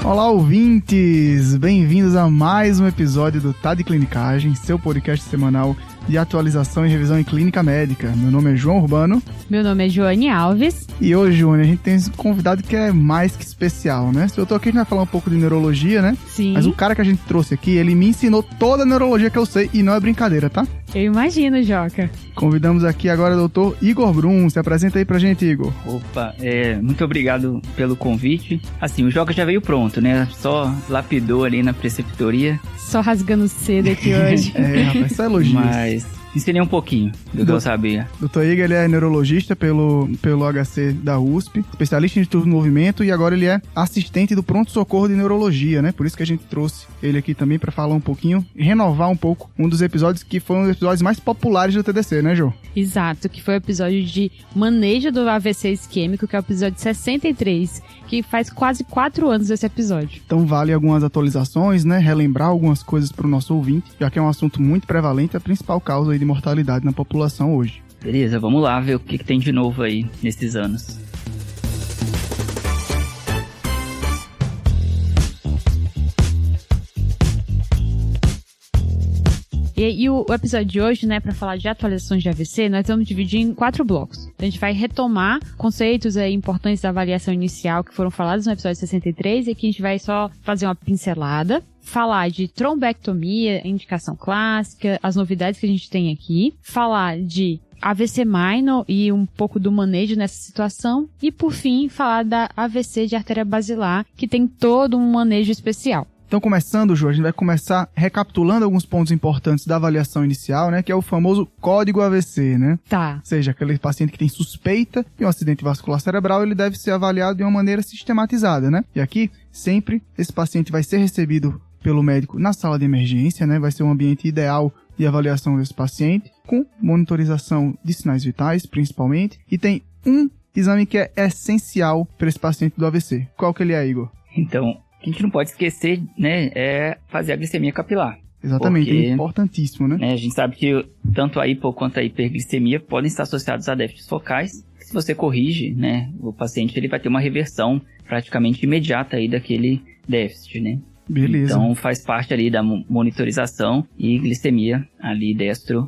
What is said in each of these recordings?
Olá, ouvintes! Bem-vindos a mais um episódio do Tá de Clinicagem, seu podcast semanal de atualização e revisão em clínica médica. Meu nome é João Urbano. Meu nome é Joane Alves. E hoje, Joane, a gente tem um convidado que é mais que especial, né? Eu tô aqui, a gente vai falar um pouco de neurologia, né? Sim. Mas o cara que a gente trouxe aqui, ele me ensinou toda a neurologia que eu sei e não é brincadeira, tá? Eu imagino, Joca. Convidamos aqui agora o doutor Igor Brum. Se apresenta aí pra gente, Igor. Opa, muito obrigado pelo convite. Assim, o Joca já veio pronto, né? Só lapidou ali na preceptoria. Só rasgando cedo aqui hoje. Rapaz, só elogios. Mas ensinei um pouquinho do que eu sabia. Dr. Igor, ele é neurologista pelo HC da USP, especialista em distúrbio do movimento, e agora ele é assistente do pronto-socorro de neurologia, né? Por isso que a gente trouxe ele aqui também para falar um pouquinho e renovar um pouco um dos episódios que foi um dos episódios mais populares do TDC, né, Jô? Exato, que foi o episódio de manejo do AVC isquêmico, que é o episódio 63, que faz quase 4 anos esse episódio. Então vale algumas atualizações, né? Relembrar algumas coisas para o nosso ouvinte, já que é um assunto muito prevalente, a principal causa aí de mortalidade na população hoje. Beleza, vamos lá ver o que tem de novo aí nesses anos. E o episódio de hoje, né, para falar de atualizações de AVC, nós vamos dividir em 4 blocos. Então, a gente vai retomar conceitos importantes da avaliação inicial que foram falados no episódio 63, e aqui a gente vai só fazer uma pincelada, falar de trombectomia, indicação clássica, as novidades que a gente tem aqui, falar de AVC minor e um pouco do manejo nessa situação, e por fim, falar da AVC de artéria basilar, que tem todo um manejo especial. Então, começando, Ju, a gente vai começar recapitulando alguns pontos importantes da avaliação inicial, né? Que é o famoso código AVC, né? Tá. Ou seja, aquele paciente que tem suspeita de um acidente vascular cerebral, ele deve ser avaliado de uma maneira sistematizada, né? E aqui, sempre, esse paciente vai ser recebido pelo médico na sala de emergência, né? Vai ser um ambiente ideal de avaliação desse paciente, com monitorização de sinais vitais, principalmente. E tem um exame que é essencial para esse paciente do AVC. Qual que ele é, Igor? Então, a gente não pode esquecer, né, é fazer a glicemia capilar. Exatamente, porque, é importantíssimo, né? A gente sabe que tanto a hipo quanto a hiperglicemia podem estar associados a déficits focais. Se você corrige, né, o paciente ele vai ter uma reversão praticamente imediata aí daquele déficit, né? Beleza. Então faz parte ali da monitorização e glicemia ali destro,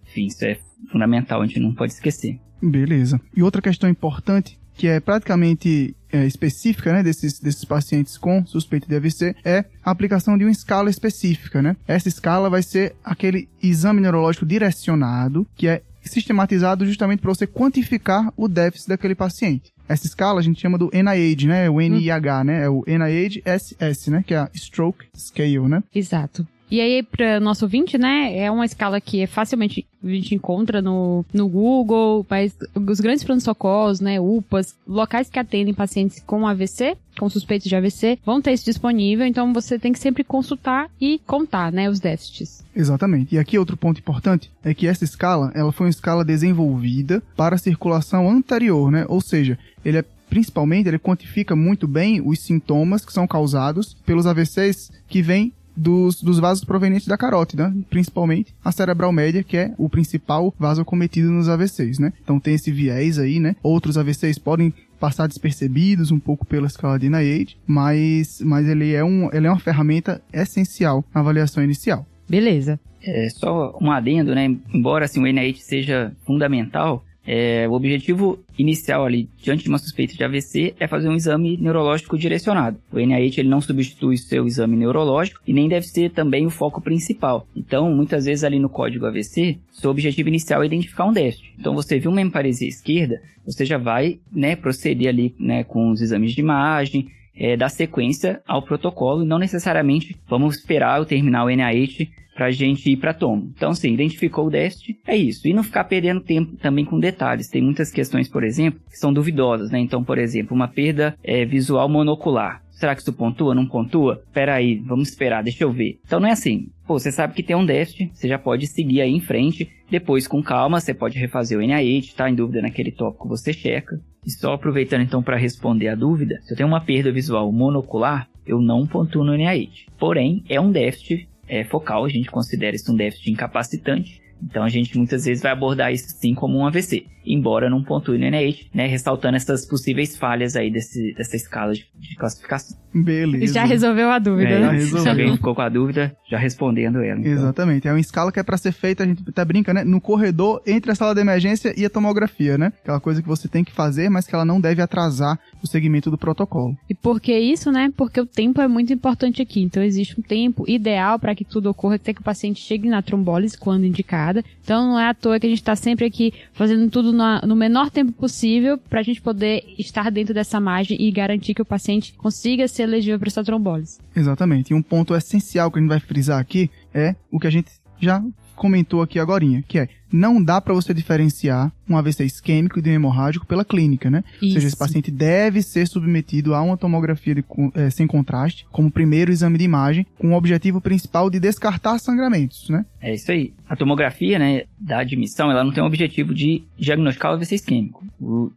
enfim, isso é fundamental, a gente não pode esquecer. Beleza. E outra questão importante, que é praticamente específica, né, desses pacientes com suspeita de AVC, é a aplicação de uma escala específica, né? Essa escala vai ser aquele exame neurológico direcionado, que é sistematizado justamente para você quantificar o déficit daquele paciente. Essa escala a gente chama do NIH, né? O NIH, né? É o NIH-SS, né? Que é a Stroke Scale, né? Exato. E aí, para nosso ouvinte, né, é uma escala que facilmente a gente encontra no Google, mas os grandes pronto-socorros, né, UPAs, locais que atendem pacientes com AVC, com suspeitos de AVC, vão ter isso disponível, então você tem que sempre consultar e contar, né, os déficits. Exatamente. E aqui outro ponto importante é que essa escala, ela foi uma escala desenvolvida para a circulação anterior, né, ou seja, principalmente, ele quantifica muito bem os sintomas que são causados pelos AVCs que vêm dos vasos provenientes da carótida, principalmente a cerebral média, que é o principal vaso acometido nos AVCs, né? Então tem esse viés aí, né? Outros AVCs podem passar despercebidos um pouco pela escala de NIH, mas ele é uma ferramenta essencial na avaliação inicial. Beleza. Só um adendo, né? Embora assim, o NIH seja fundamental, o objetivo inicial ali, diante de uma suspeita de AVC, é fazer um exame neurológico direcionado. O NIH ele não substitui o seu exame neurológico e nem deve ser também o foco principal. Então, muitas vezes ali no código AVC, seu objetivo inicial é identificar um déficit. Então, você viu uma hemiparesia esquerda, você já vai, né, proceder ali, né, com os exames de imagem, dar sequência ao protocolo e não necessariamente vamos esperar eu terminar o NIH pra gente ir pra tomo. Então, assim, identificou o déficit, é isso. E não ficar perdendo tempo também com detalhes. Tem muitas questões, por exemplo, que são duvidosas, né? Então, por exemplo, uma perda visual monocular. Será que isso pontua? Não pontua? Peraí, vamos esperar, deixa eu ver. Então, não é assim. Pô, você sabe que tem um déficit, você já pode seguir aí em frente. Depois, com calma, você pode refazer o NIH, tá em dúvida naquele tópico, você checa. E só aproveitando, então, para responder a dúvida, se eu tenho uma perda visual monocular, eu não pontuo no NIH. Porém, é um déficit focal, a gente considera isso um déficit incapacitante, Então a gente muitas vezes vai abordar isso sim como um AVC, embora não pontue no NIH, né, ressaltando essas possíveis falhas aí dessa escala de classificação. Beleza. Já resolveu a dúvida, né? Se alguém ficou com a dúvida, já respondendo ela. Então. Exatamente. É uma escala que é pra ser feita, a gente até brinca, né? No corredor entre a sala de emergência e a tomografia, né? Aquela coisa que você tem que fazer, mas que ela não deve atrasar o segmento do protocolo. E por que isso, né? Porque o tempo é muito importante aqui. Então, existe um tempo ideal para que tudo ocorra, até que o paciente chegue na trombólise quando indicada. Então, não é à toa que a gente está sempre aqui fazendo tudo no menor tempo possível para a gente poder estar dentro dessa margem e garantir que o paciente consiga ser elegível para essa trombólise. Exatamente. E um ponto essencial que a gente vai frisar aqui é o que a gente já comentou aqui agorinha, que é não dá para você diferenciar um AVC isquêmico de um hemorrágico pela clínica, né? Isso. Ou seja, esse paciente deve ser submetido a uma tomografia sem contraste como primeiro exame de imagem, com o objetivo principal de descartar sangramentos, né? É isso aí. A tomografia, né, da admissão, ela não tem o objetivo de diagnosticar o AVC isquêmico. O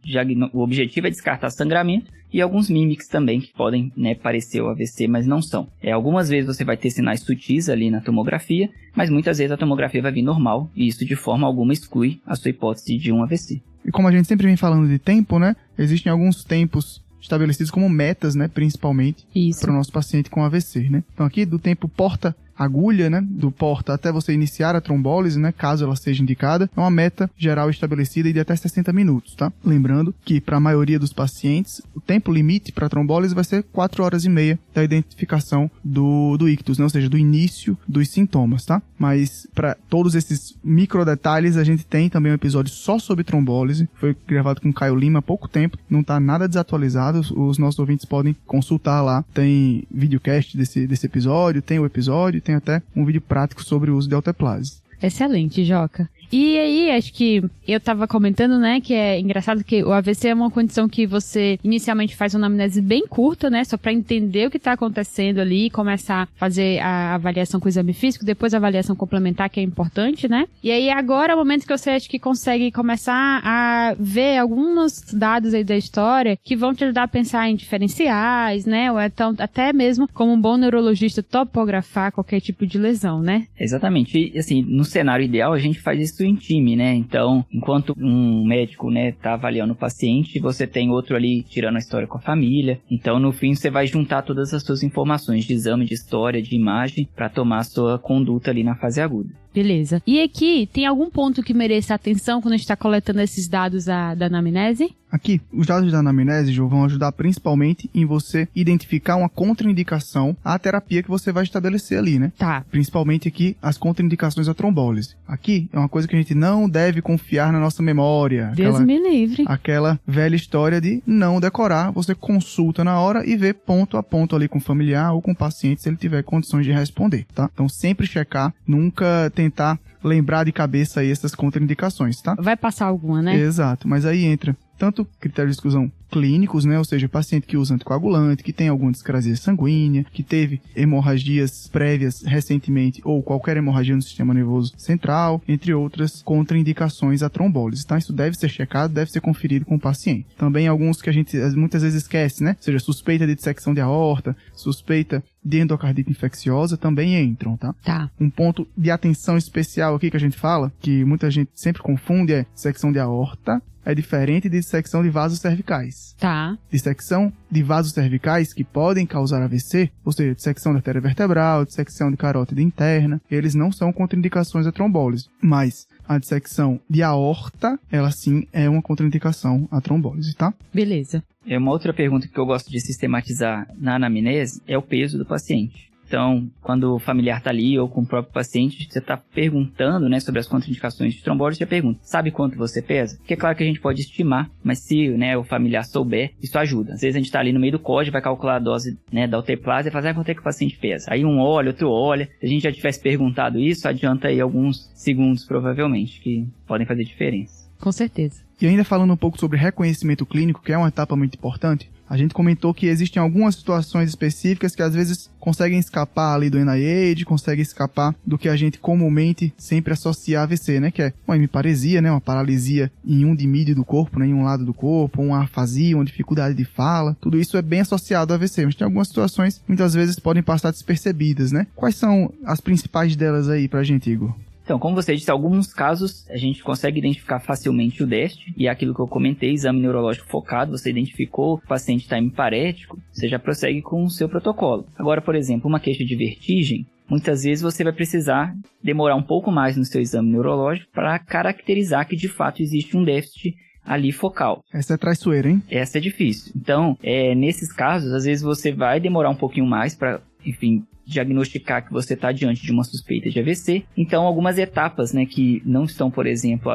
objetivo é descartar sangramento e alguns mímics também que podem, né, parecer o AVC, mas não são. Algumas vezes você vai ter sinais sutis ali na tomografia, mas muitas vezes a tomografia vai vir normal e isso de forma alguma exclui a sua hipótese de um AVC. E como a gente sempre vem falando de tempo, né, existem alguns tempos estabelecidos como metas, né, principalmente para o nosso paciente com AVC, né. Então aqui do tempo porta-agulha, né, do porta até você iniciar a trombólise, né, caso ela seja indicada, é uma meta geral estabelecida de até 60 minutos, tá? Lembrando que para a maioria dos pacientes, o tempo limite para a trombólise vai ser 4 horas e meia da identificação do ictus, né, ou seja, do início dos sintomas, tá? Mas para todos esses micro detalhes, a gente tem também um episódio só sobre trombólise, foi gravado com o Caio Lima há pouco tempo, não tá nada desatualizado, os nossos ouvintes podem consultar lá, tem videocast desse episódio, tem o episódio, tem até um vídeo prático sobre o uso de alteplase. Excelente, Joca. E aí, acho que eu tava comentando, né, que é engraçado que o AVC é uma condição que você inicialmente faz uma anamnese bem curta, né, só pra entender o que tá acontecendo ali e começar a fazer a avaliação com o exame físico, depois a avaliação complementar, que é importante, né. E aí agora é o momento que você acha que consegue começar a ver alguns dados aí da história que vão te ajudar a pensar em diferenciais, né, ou então até mesmo como um bom neurologista topografar qualquer tipo de lesão, né. Exatamente. E assim, no cenário ideal a gente faz isso em time, né? Então, enquanto um médico, né, tá avaliando o paciente, você tem outro ali tirando a história com a família. Então, no fim, você vai juntar todas as suas informações de exame, de história, de imagem, para tomar a sua conduta ali na fase aguda. Beleza. E aqui, tem algum ponto que mereça atenção quando a gente está coletando esses dados da anamnese? Aqui, os dados da anamnese, Ju, vão ajudar principalmente em você identificar uma contraindicação à terapia que você vai estabelecer ali, né? Tá. Principalmente aqui, as contraindicações à trombólise. Aqui é uma coisa que a gente não deve confiar na nossa memória. Deus me livre. Aquela velha história de não decorar, você consulta na hora e vê ponto a ponto ali com o familiar ou com o paciente se ele tiver condições de responder, tá? Então sempre checar, nunca tentar lembrar de cabeça aí essas contraindicações, tá? Vai passar alguma, né? Exato, mas aí entra tanto critérios de exclusão clínicos, né, ou seja, paciente que usa anticoagulante, que tem alguma discrasia sanguínea, que teve hemorragias prévias recentemente ou qualquer hemorragia no sistema nervoso central, entre outras contraindicações à trombólise, tá? Isso deve ser checado, deve ser conferido com o paciente. Também alguns que a gente muitas vezes esquece, né, ou seja, suspeita de dissecção de aorta, suspeita de endocardite infecciosa também entram, tá? Tá. Um ponto de atenção especial aqui que a gente fala, que muita gente sempre confunde, é dissecção de aorta é diferente de dissecção de vasos cervicais. Tá. Dissecção de vasos cervicais que podem causar AVC, ou seja, dissecção da artéria vertebral, dissecção de carótida interna, eles não são contraindicações à trombólise. Mas a dissecção de aorta, ela sim é uma contraindicação à trombólise, tá? Beleza. Uma outra pergunta que eu gosto de sistematizar na anamnese é o peso do paciente. Então, quando o familiar está ali ou com o próprio paciente, você está perguntando, né, sobre as contraindicações de trombólise, você pergunta, sabe quanto você pesa? Porque é claro que a gente pode estimar, mas se, né, o familiar souber, isso ajuda. Às vezes a gente está ali no meio do código, vai calcular a dose, né, da alteplase e fazer quanto é que o paciente pesa. Aí um olha, outro olha. Se a gente já tivesse perguntado isso, adianta aí alguns segundos, provavelmente, que podem fazer diferença. Com certeza. E ainda falando um pouco sobre reconhecimento clínico, que é uma etapa muito importante, a gente comentou que existem algumas situações específicas que às vezes conseguem escapar ali do NIH, conseguem escapar do que a gente comumente sempre associa a AVC, né? Que é uma hemiparesia, né? Uma paralisia em um dimídio do corpo, né? Em um lado do corpo, uma afasia, uma dificuldade de fala. Tudo isso é bem associado a AVC, mas tem algumas situações que muitas vezes podem passar despercebidas, né? Quais são as principais delas aí pra gente, Igor? Então, como você disse, em alguns casos a gente consegue identificar facilmente o déficit, e é aquilo que eu comentei, exame neurológico focado, você identificou o paciente está hemiparético, você já prossegue com o seu protocolo. Agora, por exemplo, uma queixa de vertigem, muitas vezes você vai precisar demorar um pouco mais no seu exame neurológico para caracterizar que de fato existe um déficit ali focal. Essa é traiçoeira, hein? Essa é difícil. Então, nesses casos, às vezes você vai demorar um pouquinho mais para, enfim, diagnosticar que você está diante de uma suspeita de AVC. Então, algumas etapas, né, que não estão, por exemplo,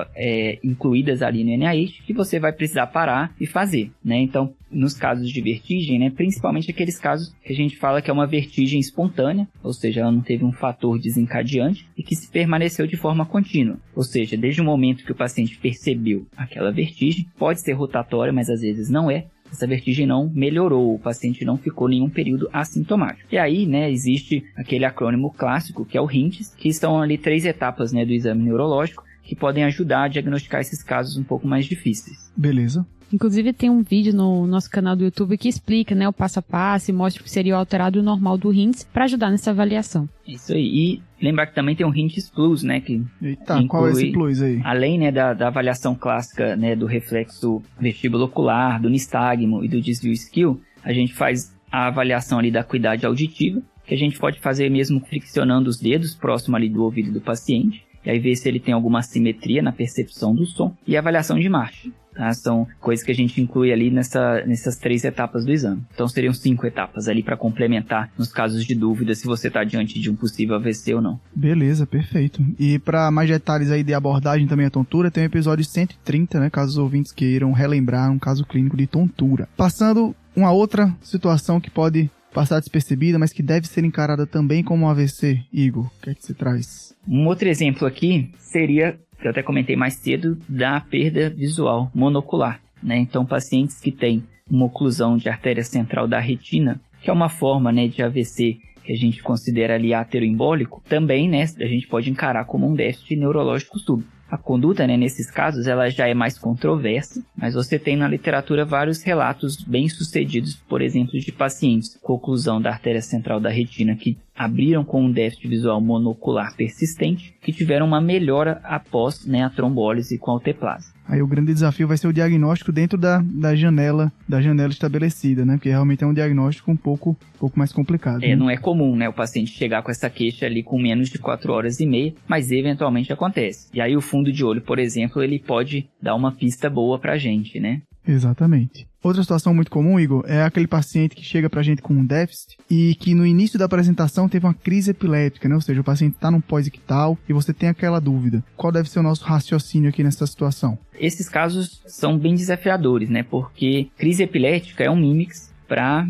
incluídas ali no NIH, que você vai precisar parar e fazer, né? Então, nos casos de vertigem, né, principalmente aqueles casos que a gente fala que é uma vertigem espontânea, ou seja, ela não teve um fator desencadeante e que se permaneceu de forma contínua. Ou seja, desde o momento que o paciente percebeu aquela vertigem, pode ser rotatória, mas às vezes não é. Essa vertigem não melhorou, o paciente não ficou nenhum período assintomático. E aí, né, existe aquele acrônimo clássico, que é o HINTS, que são ali 3 etapas, né, do exame neurológico, que podem ajudar a diagnosticar esses casos um pouco mais difíceis. Beleza. Inclusive tem um vídeo no nosso canal do YouTube que explica, né, o passo a passo e mostra o que seria o alterado e o normal do HINTS para ajudar nessa avaliação. Isso aí. E lembrar que também tem o HINTS Plus, né, que Eita, qual é esse Plus aí? Além, né, da avaliação clássica, né, do reflexo vestíbulo ocular, do nistagmo e do desvio skill, a gente faz a avaliação ali da acuidade auditiva, que a gente pode fazer mesmo friccionando os dedos próximo ali do ouvido do paciente, e aí ver se ele tem alguma assimetria na percepção do som, e a avaliação de marcha. Tá? São coisas que a gente inclui ali nessas 3 etapas do exame. Então seriam 5 etapas ali para complementar nos casos de dúvida se você está diante de um possível AVC ou não. Beleza, perfeito. E para mais detalhes aí de abordagem também à tontura, tem o episódio 130, né? Caso os ouvintes queiram relembrar um caso clínico de tontura. Passando uma outra situação que pode passar despercebida, mas que deve ser encarada também como um AVC, Igor. O que é que você traz? Um outro exemplo aqui seria, que eu até comentei mais cedo, da perda visual monocular, né? Então, pacientes que têm uma oclusão de artéria central da retina, que é uma forma, né, de AVC que a gente considera ali áteroembólico, também, né, a gente pode encarar como um déficit neurológico súbito. A conduta, né, nesses casos, ela já é mais controversa, mas você tem na literatura vários relatos bem-sucedidos, por exemplo, de pacientes com oclusão da artéria central da retina que abriram com um déficit visual monocular persistente, que tiveram uma melhora após, né, a trombólise com alteplase. Aí o grande desafio vai ser o diagnóstico dentro da janela estabelecida, né? Porque realmente é um diagnóstico um pouco mais complicado. Né? Não é comum, né, o paciente chegar com essa queixa ali com menos de 4 horas e meia, mas eventualmente acontece. E aí o fundo de olho, por exemplo, ele pode dar uma pista boa pra gente, né? Exatamente. Outra situação muito comum, Igor, é aquele paciente que chega pra gente com um déficit e que no início da apresentação teve uma crise epiléptica, né? Ou seja, o paciente está num pós-ictal e você tem aquela dúvida. Qual deve ser o nosso raciocínio aqui nessa situação? Esses casos são bem desafiadores, né? Porque crise epilética é um mimix para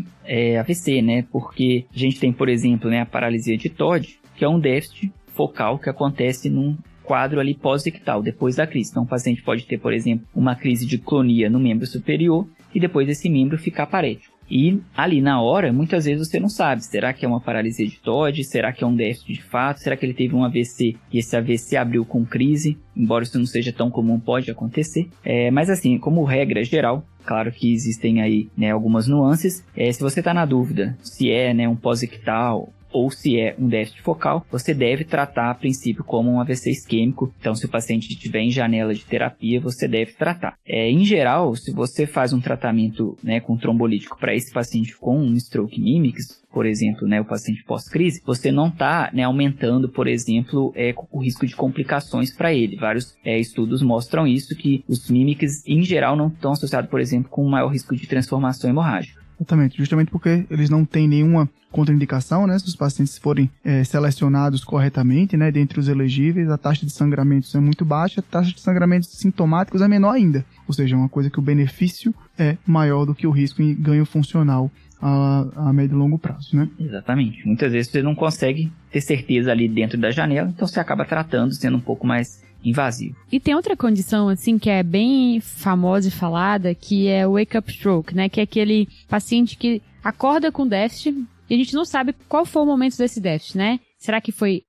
AVC, né? Porque a gente tem, por exemplo, né, a paralisia de Todd, que é um déficit focal que acontece num quadro ali pós-ictal, depois da crise. Então, o paciente pode ter, por exemplo, uma crise de clonia no membro superior e depois esse membro ficar parético. E ali na hora, muitas vezes você não sabe, será que é uma paralisia de Todd? Será que é um déficit de fato? Será que ele teve um AVC e esse AVC abriu com crise? Embora isso não seja tão comum, pode acontecer. Mas assim, como regra geral, claro que existem aí, né, algumas nuances. Se você está na dúvida se é, né, um pós-ictal ou se é um déficit focal, você deve tratar a princípio como um AVC isquêmico. Então, se o paciente estiver em janela de terapia, você deve tratar. Em geral, se você faz um tratamento, né, com trombolítico para esse paciente com um stroke mimics, por exemplo, né, o paciente pós-crise, você não está, né, aumentando, por exemplo, o risco de complicações para ele. Vários estudos mostram isso, que os mimics, em geral, não estão associados, por exemplo, com um maior risco de transformação hemorrágica. Exatamente, justamente porque eles não têm nenhuma contraindicação, né? Se os pacientes forem selecionados corretamente, né? Dentre os elegíveis, a taxa de sangramentos é muito baixa, a taxa de sangramentos sintomáticos é menor ainda. Ou seja, é uma coisa que o benefício é maior do que o risco em ganho funcional a médio e longo prazo, né? Exatamente. Muitas vezes você não consegue ter certeza ali dentro da janela, então você acaba tratando, sendo um pouco mais invasivo. E tem outra condição, assim, que é bem famosa e falada, que é o wake-up stroke, né? Que é aquele paciente que acorda com déficit e a gente não sabe qual foi o momento desse déficit, né? Será que foi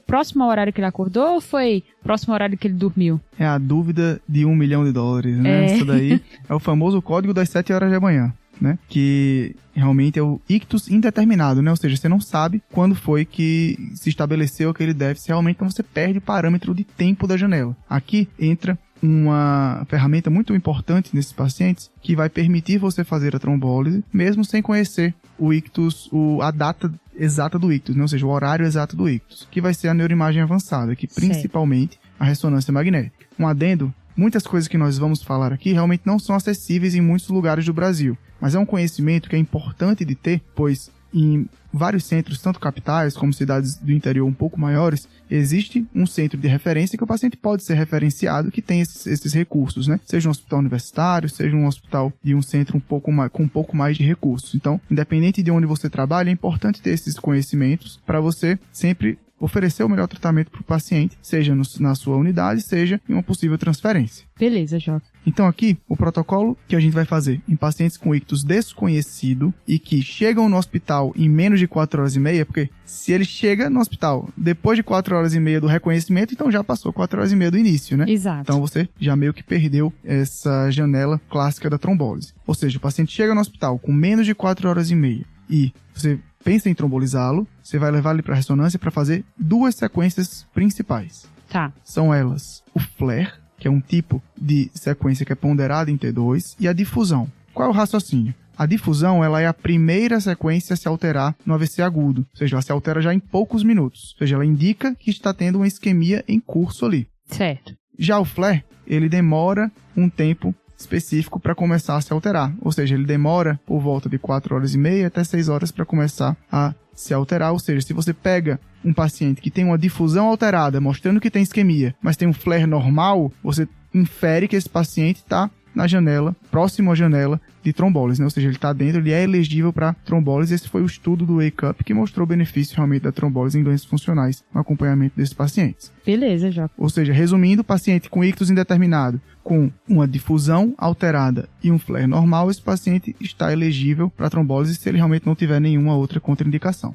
próximo ao horário que ele acordou ou foi próximo ao horário que ele dormiu? É a dúvida de $1 milhão, né? Isso daí é o famoso código das 7 horas da manhã. né? Que realmente é o ictus indeterminado, né? Ou seja, você não sabe quando foi que se estabeleceu aquele déficit realmente, então você perde o parâmetro de tempo da janela. Aqui entra uma ferramenta muito importante nesses pacientes que vai permitir você fazer a trombólise mesmo sem conhecer o ictus, a data exata do ictus, né? Ou seja, o horário exato do ictus, que vai ser a neuroimagem avançada, que principalmente a ressonância magnética. Um adendo, muitas coisas que nós vamos falar aqui realmente não são acessíveis em muitos lugares do Brasil, mas é um conhecimento que é importante de ter, pois em vários centros, tanto capitais como cidades do interior um pouco maiores, existe um centro de referência que o paciente pode ser referenciado, que tem esses recursos, né? Seja um hospital universitário, seja um hospital de um centro com um pouco mais de recursos. Então, independente de onde você trabalha, é importante ter esses conhecimentos para você sempre oferecer o melhor tratamento para o paciente, seja na sua unidade, seja em uma possível transferência. Beleza, Joca. Então aqui, o protocolo que a gente vai fazer em pacientes com ictus desconhecido e que chegam no hospital em menos de 4 horas e meia, porque se ele chega no hospital depois de 4 horas e meia do reconhecimento, então já passou 4 horas e meia do início, né? Exato. Então você já meio que perdeu essa janela clássica da trombólise. Ou seja, o paciente chega no hospital com menos de 4 horas e meia e você pensa em trombolizá-lo, você vai levar ele para a ressonância para fazer 2 sequências principais. Tá. São elas o flare, que é um tipo de sequência que é ponderada em T2, e a difusão. Qual é o raciocínio? A difusão, ela é a primeira sequência a se alterar no AVC agudo, ou seja, ela se altera já em poucos minutos, ou seja, ela indica que está tendo uma isquemia em curso ali. Certo. Já o flare, ele demora um tempo específico para começar a se alterar, ou seja, ele demora por volta de 4 horas e meia até 6 horas para começar a se alterar, ou seja, se você pega um paciente que tem uma difusão alterada, mostrando que tem isquemia, mas tem um flare normal, você infere que esse paciente está na janela, próximo à janela de trombólise, né? Ou seja, ele está dentro, ele é elegível para trombólise. Esse foi o estudo do Wake Up que mostrou o benefício realmente da trombólise em doenças funcionais no acompanhamento desses pacientes. Beleza, Joca. Ou seja, resumindo, paciente com ictus indeterminado, com uma difusão alterada e um flare normal, esse paciente está elegível para trombólise se ele realmente não tiver nenhuma outra contraindicação.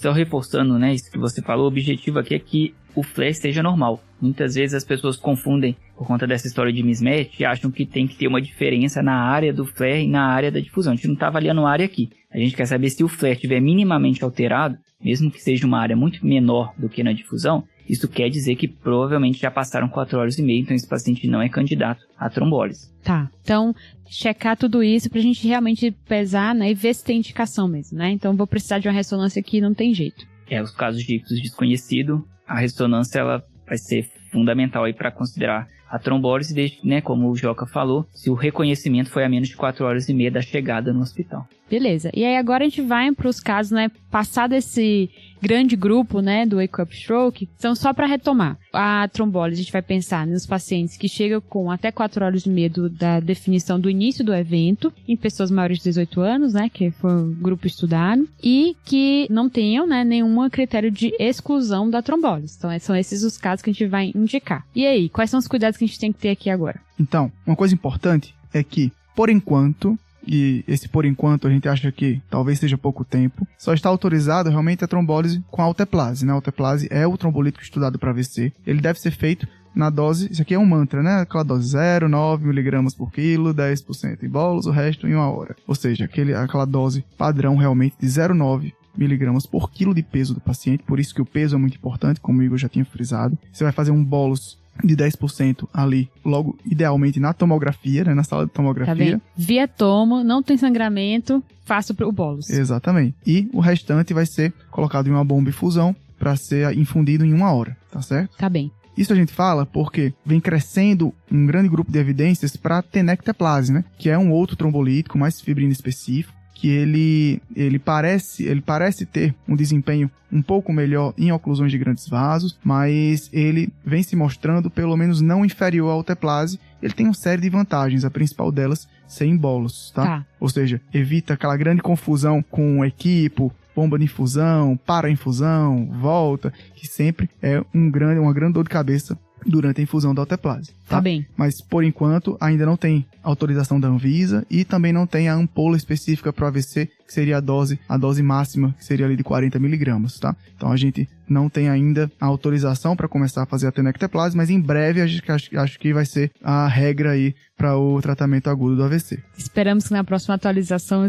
Só reforçando, né, isso que você falou, o objetivo aqui é que o flare seja normal. Muitas vezes as pessoas confundem por conta dessa história de mismatch e acham que tem que ter uma diferença na área do flare e na área da difusão. A gente não está avaliando a área aqui. A gente quer saber se o flare estiver minimamente alterado, mesmo que seja uma área muito menor do que na difusão, isso quer dizer que provavelmente já passaram 4 horas e meia, então esse paciente não é candidato à trombólise. Tá, então checar tudo isso pra gente realmente pesar, né, e ver se tem indicação mesmo, né? Então vou precisar de uma ressonância aqui, não tem jeito. Os casos de ictus desconhecido, a ressonância ela vai ser fundamental aí para considerar a trombólise, desde, né, como o Joca falou, se o reconhecimento foi a menos de 4 horas e meia da chegada no hospital. Beleza, e aí agora a gente vai para os casos, né, passado esse grande grupo, né, do Wake Up Stroke, são só para retomar. A trombólise, a gente vai pensar nos pacientes que chegam com até 4 horas e meia da definição do início do evento, em pessoas maiores de 18 anos, né, que foi o grupo estudado, e que não tenham, né, nenhum critério de exclusão da trombólise. Então, são esses os casos que a gente vai indicar. E aí, quais são os cuidados que a gente tem que ter aqui agora? Então, uma coisa importante é que, por enquanto, e esse por enquanto a gente acha que talvez seja pouco tempo, só está autorizado realmente a trombólise com alteplase, né? A alteplase é o trombolítico estudado para AVC. Ele deve ser feito na dose, isso aqui é um mantra, né? Aquela dose 0, 9 miligramas por quilo, 10% em bolos, o resto em 1 hora. Ou seja, aquela dose padrão realmente de 0,9 miligramas por quilo de peso do paciente, por isso que o peso é muito importante, como o Igor já tinha frisado. Você vai fazer um bolos de 10% ali, logo, idealmente na tomografia, né, na sala de tomografia. Tá bem? Via tomo, não tem sangramento, faço o bolos. Exatamente. E o restante vai ser colocado em uma bomba infusão para ser infundido em 1 hora, tá certo? Tá bem. Isso a gente fala porque vem crescendo um grande grupo de evidências para tenecteplase, né, que é um outro trombolítico mais fibrina específico, que ele parece ter um desempenho um pouco melhor em oclusões de grandes vasos, mas ele vem se mostrando pelo menos não inferior à alteplase. Ele tem uma série de vantagens, a principal delas ser em bolos, tá? Ou seja, evita aquela grande confusão com equipo, bomba de infusão, para-infusão, volta, que sempre é uma grande dor de cabeça durante a infusão da alteplase. Tá bem. Mas, por enquanto, ainda não tem autorização da Anvisa e também não tem a ampola específica para o AVC, que seria a dose máxima, que seria ali de 40 miligramas, tá? Então, a gente não tem ainda a autorização para começar a fazer a tenecteplase, mas em breve acho que vai ser a regra aí para o tratamento agudo do AVC. Esperamos que na próxima atualização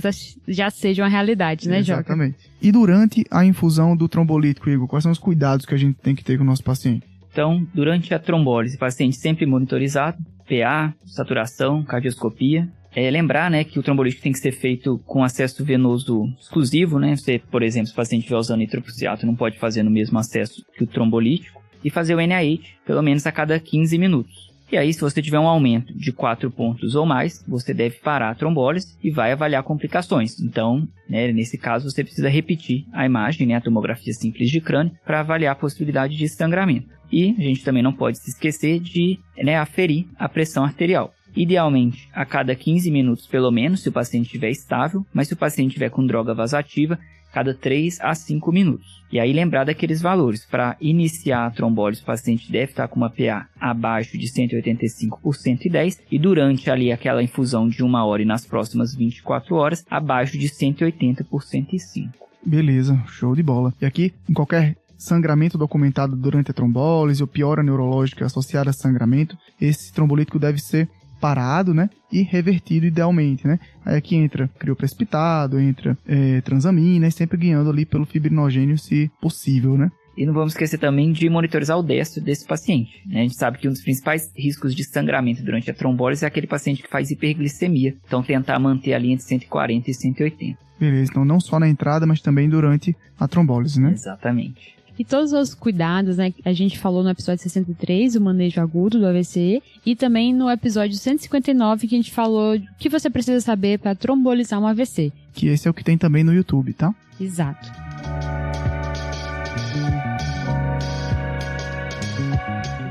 já seja uma realidade, né, Joca? Exatamente. E durante a infusão do trombolítico, Igor, quais são os cuidados que a gente tem que ter com o nosso paciente? Então, durante a trombólise, o paciente sempre monitorizado, PA, saturação, cardioscopia. Lembrar, né, que o trombolítico tem que ser feito com acesso venoso exclusivo, né? Você, por exemplo, se o paciente estiver usando nitroprusiato, não pode fazer no mesmo acesso que o trombolítico. E fazer o NaH, pelo menos a cada 15 minutos. E aí, se você tiver um aumento de 4 pontos ou mais, você deve parar a trombólise e vai avaliar complicações. Então, né, nesse caso, você precisa repetir a imagem, né, a tomografia simples de crânio, para avaliar a possibilidade de sangramento. E a gente também não pode se esquecer de, né, aferir a pressão arterial. Idealmente, a cada 15 minutos pelo menos, se o paciente estiver estável, mas se o paciente estiver com droga vasoativa, cada 3 a 5 minutos. E aí lembrar daqueles valores. Para iniciar a trombólise, o paciente deve estar com uma PA abaixo de 185 por 110 e durante ali aquela infusão de 1 hora e nas próximas 24 horas, abaixo de 180 por 105. Beleza, show de bola. E aqui, em qualquer sangramento documentado durante a trombólise ou piora neurológica associada a sangramento, esse trombolítico deve ser parado, né, e revertido idealmente, né. Aí aqui entra crioprecipitado, entra transamina, e sempre guiando ali pelo fibrinogênio se possível, né. E não vamos esquecer também de monitorizar o destro desse paciente, né? A gente sabe que um dos principais riscos de sangramento durante a trombólise é aquele paciente que faz hiperglicemia, então tentar manter ali entre 140 e 180. Beleza, então não só na entrada, mas também durante a trombólise, né. Exatamente. E todos os cuidados, né, a gente falou no episódio 63, o manejo agudo do AVC, e também no episódio 159, que a gente falou o que você precisa saber para trombolizar um AVC. Que esse é o que tem também no YouTube, tá? Exato.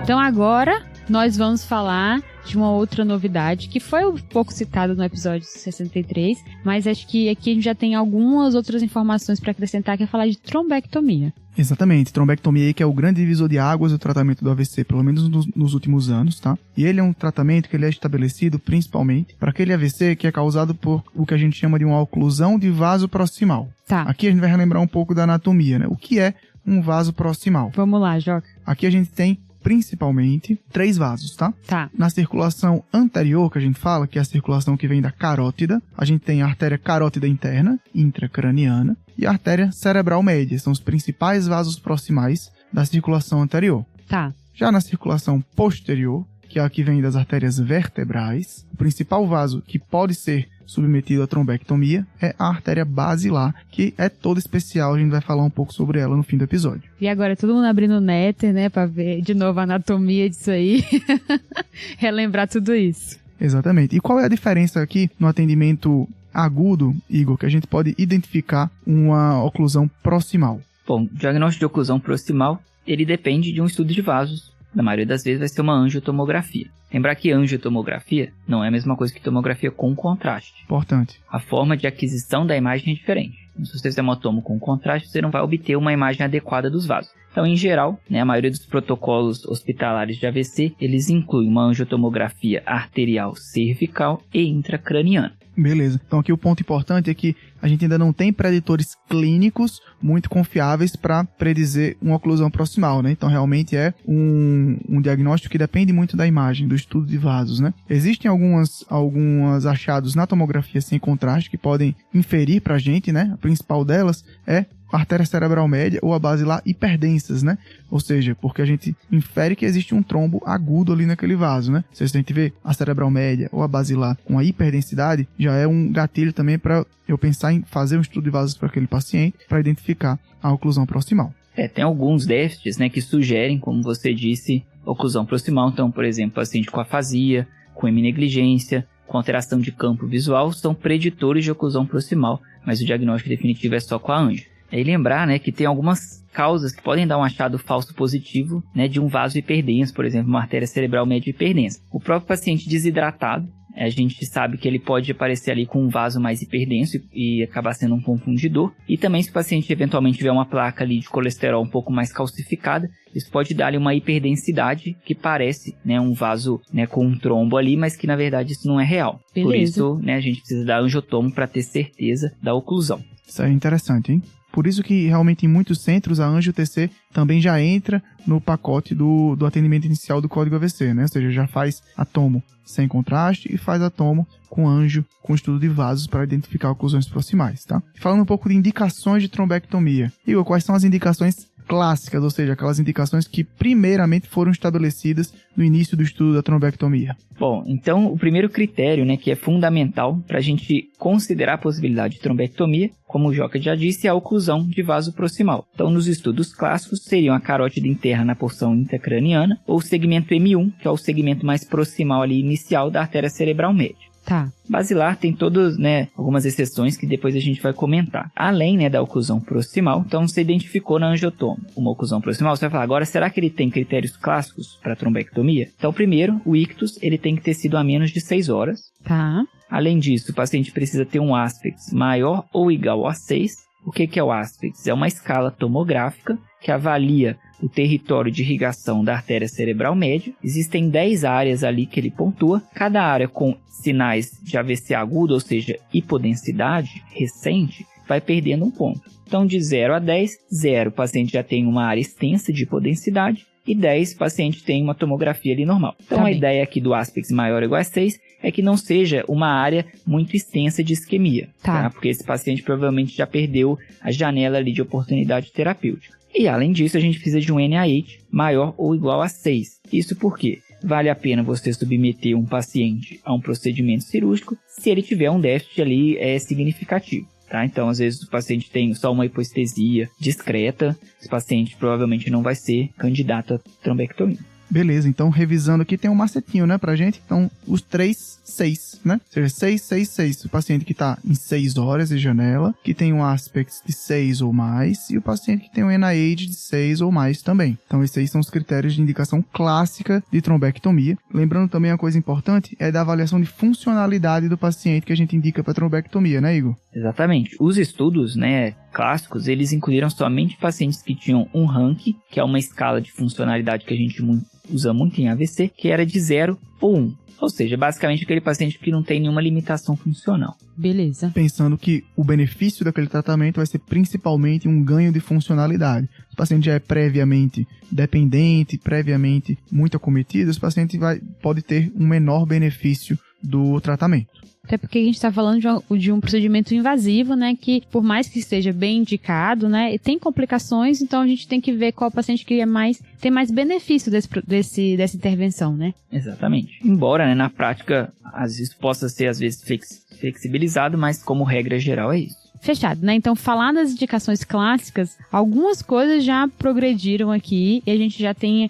Então agora nós vamos falar de uma outra novidade que foi um pouco citada no episódio 63, mas acho que aqui a gente já tem algumas outras informações para acrescentar, que é falar de trombectomia. Exatamente, trombectomia que é o grande divisor de águas do tratamento do AVC, pelo menos nos últimos anos, tá? E ele é um tratamento que ele é estabelecido principalmente para aquele AVC que é causado por o que a gente chama de uma oclusão de vaso proximal. Tá. Aqui a gente vai relembrar um pouco da anatomia, né? O que é um vaso proximal? Vamos lá, Joca. Aqui a gente tem principalmente 3 vasos, tá? Tá. Na circulação anterior, que a gente fala, que é a circulação que vem da carótida, a gente tem a artéria carótida interna, intracraniana, e a artéria cerebral média. São os principais vasos proximais da circulação anterior. Tá. Já na circulação posterior, que é a que vem das artérias vertebrais, o principal vaso que pode ser submetido à trombectomia é a artéria basilar, que é toda especial, a gente vai falar um pouco sobre ela no fim do episódio. E agora todo mundo abrindo o Néter, né, pra ver de novo a anatomia disso aí, relembrar tudo isso. Exatamente. E qual é a diferença aqui no atendimento agudo, Igor, que a gente pode identificar uma oclusão proximal? Bom, o diagnóstico de oclusão proximal, ele depende de um estudo de vasos. Na maioria das vezes vai ser uma angiotomografia. Lembrar que angiotomografia não é a mesma coisa que tomografia com contraste. Importante. A forma de aquisição da imagem é diferente. Se você fizer uma tomo com contraste, você não vai obter uma imagem adequada dos vasos. Então, em geral, né, a maioria dos protocolos hospitalares de AVC, eles incluem uma angiotomografia arterial cervical e intracraniana. Beleza. Então aqui o ponto importante é que a gente ainda não tem preditores clínicos muito confiáveis para predizer uma oclusão proximal, né? Então realmente é um diagnóstico que depende muito da imagem, do estudo de vasos, né? Existem alguns achados na tomografia sem contraste que podem inferir para a gente, né? A principal delas é a artéria cerebral média ou a basilar hiperdensas, né? Ou seja, porque a gente infere que existe um trombo agudo ali naquele vaso, né? Se a gente vê a cerebral média ou a basilar com a hiperdensidade, já é um gatilho também para eu pensar em fazer um estudo de vasos para aquele paciente para identificar a oclusão proximal. Tem alguns déficits, né, que sugerem, como você disse, oclusão proximal. Então, por exemplo, paciente com afasia, com heminegligência, com alteração de campo visual, são preditores de oclusão proximal, mas o diagnóstico definitivo é só com a angio. E lembrar, né, que tem algumas causas que podem dar um achado falso positivo, né, de um vaso hiperdenso, por exemplo, uma artéria cerebral média hiperdensa. O próprio paciente desidratado, A gente sabe que ele pode aparecer ali com um vaso mais hiperdenso e acabar sendo um confundidor. E também se o paciente eventualmente tiver uma placa ali de colesterol um pouco mais calcificada, isso pode dar ali uma hiperdensidade que parece, né, um vaso, né, com um trombo ali, mas que na verdade isso não é real. Beleza. Por isso, né, a gente precisa dar angiotomo para ter certeza da oclusão. Isso é interessante, hein? Por isso que realmente em muitos centros a angio-TC também já entra no pacote do atendimento inicial do código AVC, né? Ou seja, já faz a tomo sem contraste e faz a tomo com angio, com estudo de vasos para identificar oclusões proximais, tá? Falando um pouco de indicações de trombectomia. Igor, quais são as indicações clássicas, ou seja, aquelas indicações que primeiramente foram estabelecidas no início do estudo da trombectomia? Bom, então o primeiro critério, né, que é fundamental para a gente considerar a possibilidade de trombectomia, como o Joca já disse, é a oclusão de vaso proximal. Então, nos estudos clássicos, seriam a carótida interna na porção intracraniana ou o segmento M1, que é o segmento mais proximal ali inicial da artéria cerebral média. Tá. Basilar tem todas, né, algumas exceções que depois a gente vai comentar. Além, né, da oclusão proximal, então você identificou na angiotomo uma oclusão proximal, você vai falar, agora será que ele tem critérios clássicos para trombectomia? Então, primeiro, o ictus, ele tem que ter sido a menos de 6 horas. Tá. Além disso, o paciente precisa ter um aspects maior ou igual a 6. O que é o aspects? É uma escala tomográfica que avalia o território de irrigação da artéria cerebral média. Existem 10 áreas ali que ele pontua, cada área com sinais de AVC agudo, ou seja, hipodensidade recente, vai perdendo um ponto. Então, de 0 a 10, 0, o paciente já tem uma área extensa de hipodensidade, e 10, o paciente tem uma tomografia ali normal. Então, a ideia aqui do aspects maior ou igual a 6 é que não seja uma área muito extensa de isquemia, tá? Porque esse paciente provavelmente já perdeu a janela ali de oportunidade terapêutica. E, além disso, a gente precisa de um NIH maior ou igual a 6. Isso porque vale a pena você submeter um paciente a um procedimento cirúrgico se ele tiver um déficit ali significativo. Tá? Então, às vezes, o paciente tem só uma hipoestesia discreta, esse paciente provavelmente não vai ser candidato a trombectomia. Beleza, então revisando aqui tem um macetinho, né, pra gente. Então, os 3, 6, né? Ou seja, 6, 6, 6. O paciente que tá em 6 horas de janela, que tem um aspects de 6 ou mais, e o paciente que tem um NIH de 6 ou mais também. Então, esses aí são os critérios de indicação clássica de trombectomia. Lembrando também uma coisa importante, é da avaliação de funcionalidade do paciente que a gente indica para trombectomia, né, Igor? Exatamente. Os estudos, né, clássicos, eles incluíram somente pacientes que tinham um rank, que é uma escala de funcionalidade que a gente usa muito em AVC, que era de 0 ou 1. Ou seja, basicamente aquele paciente que não tem nenhuma limitação funcional. Beleza. Pensando que o benefício daquele tratamento vai ser principalmente um ganho de funcionalidade. Se o paciente já é previamente dependente, previamente muito acometido, esse paciente pode ter um menor benefício do tratamento. Até porque a gente está falando de um procedimento invasivo, né? Que por mais que esteja bem indicado, né? Tem complicações, então a gente tem que ver qual paciente que tem mais benefício dessa intervenção, né? Exatamente. Embora, né, na prática, às vezes possa ser flexibilizado, mas como regra geral é isso. Fechado, né? Então, falar das indicações clássicas, algumas coisas já progrediram aqui e a gente já tem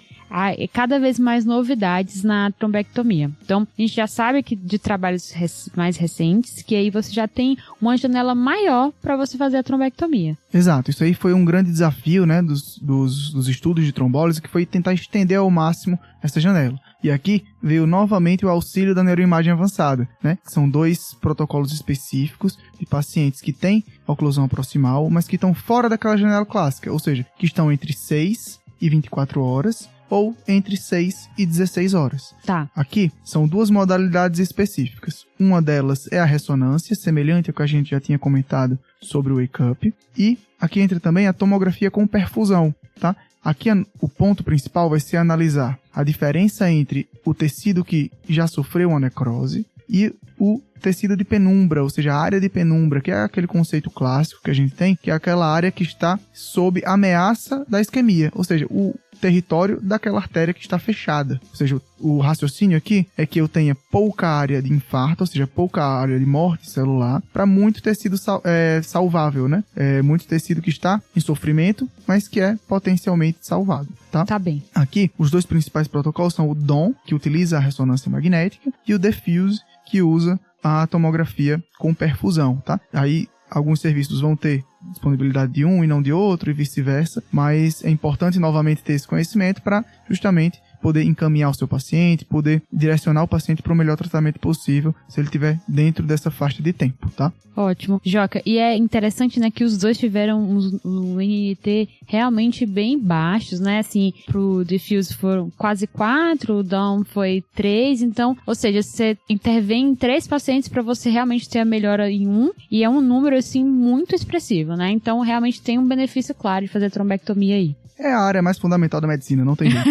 cada vez mais novidades na trombectomia. Então, a gente já sabe que de trabalhos mais recentes, que aí você já tem uma janela maior para você fazer a trombectomia. Exato, isso aí foi um grande desafio, né, dos estudos de trombólise, que foi tentar estender ao máximo essa janela. E aqui veio novamente o auxílio da neuroimagem avançada, né? São 2 protocolos específicos de pacientes que têm oclusão proximal, mas que estão fora daquela janela clássica, ou seja, que estão entre 6 e 24 horas, ou entre 6 e 16 horas. Tá. Aqui são 2 modalidades específicas. Uma delas é a ressonância, semelhante ao que a gente já tinha comentado sobre o wake-up. E aqui entra também a tomografia com perfusão, tá? Aqui o ponto principal vai ser analisar a diferença entre o tecido que já sofreu uma necrose e o tecido de penumbra, ou seja, a área de penumbra, que é aquele conceito clássico que a gente tem, que é aquela área que está sob ameaça da isquemia, ou seja, o território daquela artéria que está fechada. Ou seja, o raciocínio aqui é que eu tenha pouca área de infarto, ou seja, pouca área de morte celular, para muito tecido salvável, né? Muito tecido que está em sofrimento, mas que é potencialmente salvado, tá? Tá bem. Aqui, os 2 principais protocolos são o DOM, que utiliza a ressonância magnética, e o DEFUSE, que usa a tomografia com perfusão, tá? Aí, alguns serviços vão ter disponibilidade de um e não de outro, e vice-versa, mas é importante novamente ter esse conhecimento para justamente poder encaminhar o seu paciente, poder direcionar o paciente para o melhor tratamento possível, se ele estiver dentro dessa faixa de tempo, tá? Ótimo. Joca, e é interessante, né, que os dois tiveram um NNT realmente bem baixos, né, assim, pro Diffuse foram quase 4, o Down foi 3, então, ou seja, você intervém em 3 pacientes para você realmente ter a melhora em um, e é um número, assim, muito expressivo, né, então realmente tem um benefício claro de fazer trombectomia aí. É a área mais fundamental da medicina, não tem jeito.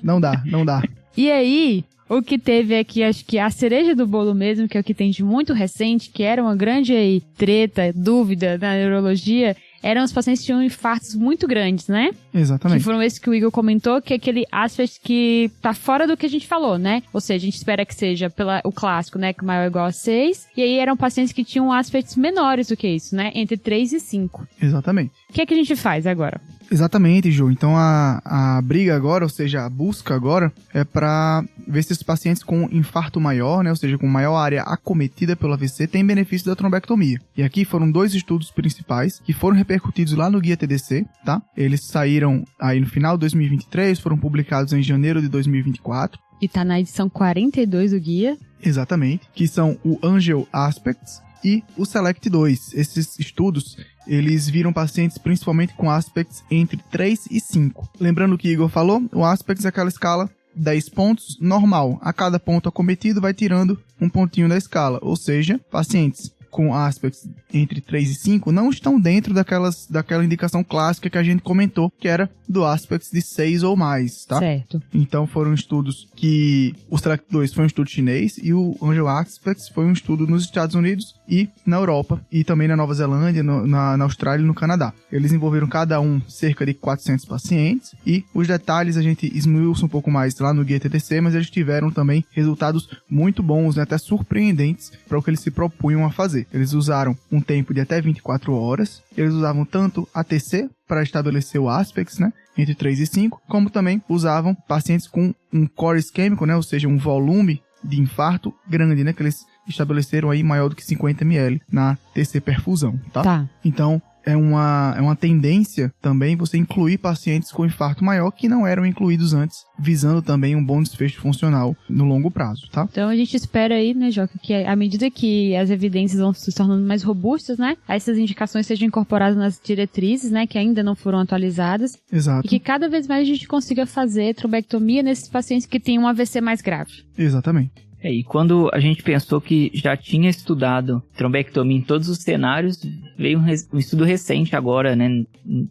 Não dá. E aí, o que teve aqui, acho que a cereja do bolo mesmo, que é o que tem de muito recente, que era uma grande aí, treta, dúvida na neurologia, eram os pacientes que tinham infartos muito grandes, né? Exatamente. Que foram esses que o Igor comentou, que é aquele aspect que tá fora do que a gente falou, né? Ou seja, a gente espera que seja o clássico, né? Que maior ou igual a 6. E aí eram pacientes que tinham aspects menores do que isso, né? Entre 3 e 5. Exatamente. O que é que a gente faz agora? Exatamente, Ju. Então a briga agora, ou seja, a busca agora, é para ver se esses pacientes com infarto maior, né, ou seja, com maior área acometida pelo AVC, têm benefício da trombectomia. E aqui foram 2 estudos principais que foram repercutidos lá no Guia TDC, tá? Eles saíram aí no final de 2023, foram publicados em janeiro de 2024. E tá na edição 42 do guia. Exatamente, que são o Angel Aspects e o Select 2. Esses estudos, eles viram pacientes principalmente com aspects entre 3 e 5. Lembrando o que Igor falou, o aspects é aquela escala 10 pontos normal. A cada ponto acometido vai tirando um pontinho da escala, ou seja, pacientes com aspects entre 3 e 5 não estão dentro daquela indicação clássica que a gente comentou, que era do aspects de 6 ou mais, tá? Certo. Então foram estudos que o Select 2 foi um estudo chinês e o Angel Aspects foi um estudo nos Estados Unidos e na Europa e também na Nova Zelândia, na Austrália e no Canadá. Eles envolveram cada um cerca de 400 pacientes e os detalhes a gente esmiuça um pouco mais lá no Guia TDC, mas eles tiveram também resultados muito bons, né, até surpreendentes para o que eles se propunham a fazer. Eles usaram um tempo de até 24 horas, eles usavam tanto ATC para estabelecer o aspects, né, entre 3 e 5, como também usavam pacientes com um core isquêmico, né, ou seja, um volume de infarto grande, né, que eles estabeleceram aí maior do que 50 ml na TC perfusão, tá? Então, é uma tendência também você incluir pacientes com infarto maior que não eram incluídos antes, visando também um bom desfecho funcional no longo prazo, tá? Então a gente espera aí, né, Joca, que à medida que as evidências vão se tornando mais robustas, né, essas indicações sejam incorporadas nas diretrizes, né, que ainda não foram atualizadas. Exato. E que cada vez mais a gente consiga fazer trombectomia nesses pacientes que têm um AVC mais grave. Exatamente. E quando a gente pensou que já tinha estudado trombectomia em todos os cenários, veio um estudo recente agora, né,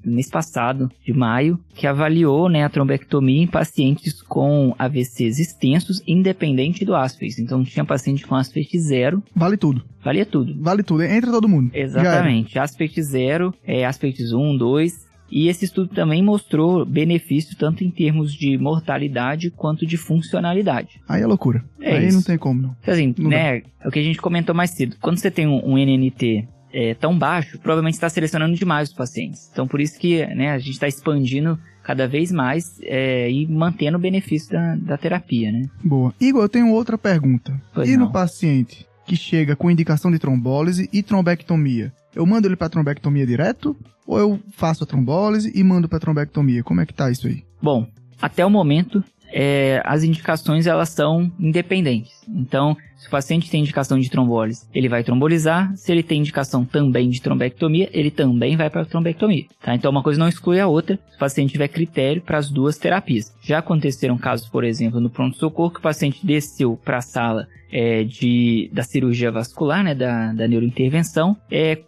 mês passado, de maio, que avaliou, né, a trombectomia em pacientes com AVCs extensos, independente do aspect. Então tinha paciente com aspect 0. Vale tudo. Valia tudo. Vale tudo, entra todo mundo. Exatamente. Aspect 0, aspects 1, 2... E esse estudo também mostrou benefício tanto em termos de mortalidade quanto de funcionalidade. Aí é loucura. Aí isso. Não tem como, não. Assim, não né, é o que a gente comentou mais cedo. Quando você tem um NNT tão baixo, provavelmente está selecionando demais os pacientes. Então, por isso que, né, a gente está expandindo cada vez mais e mantendo o benefício da terapia, né? Boa. Igor, eu tenho outra pergunta. Pois e não. No paciente que chega com indicação de trombólise e trombectomia, eu mando ele para trombectomia direto ou eu faço a trombólise e mando para trombectomia? Como é que tá isso aí? Bom, até o momento, as indicações elas são independentes. Então, se o paciente tem indicação de trombólise, ele vai trombolizar. Se ele tem indicação também de trombectomia, ele também vai para a trombectomia. Tá? Então, uma coisa não exclui a outra, se o paciente tiver critério para as duas terapias. Já aconteceram casos, por exemplo, no pronto-socorro, que o paciente desceu para a sala da cirurgia vascular, né, da neurointervenção,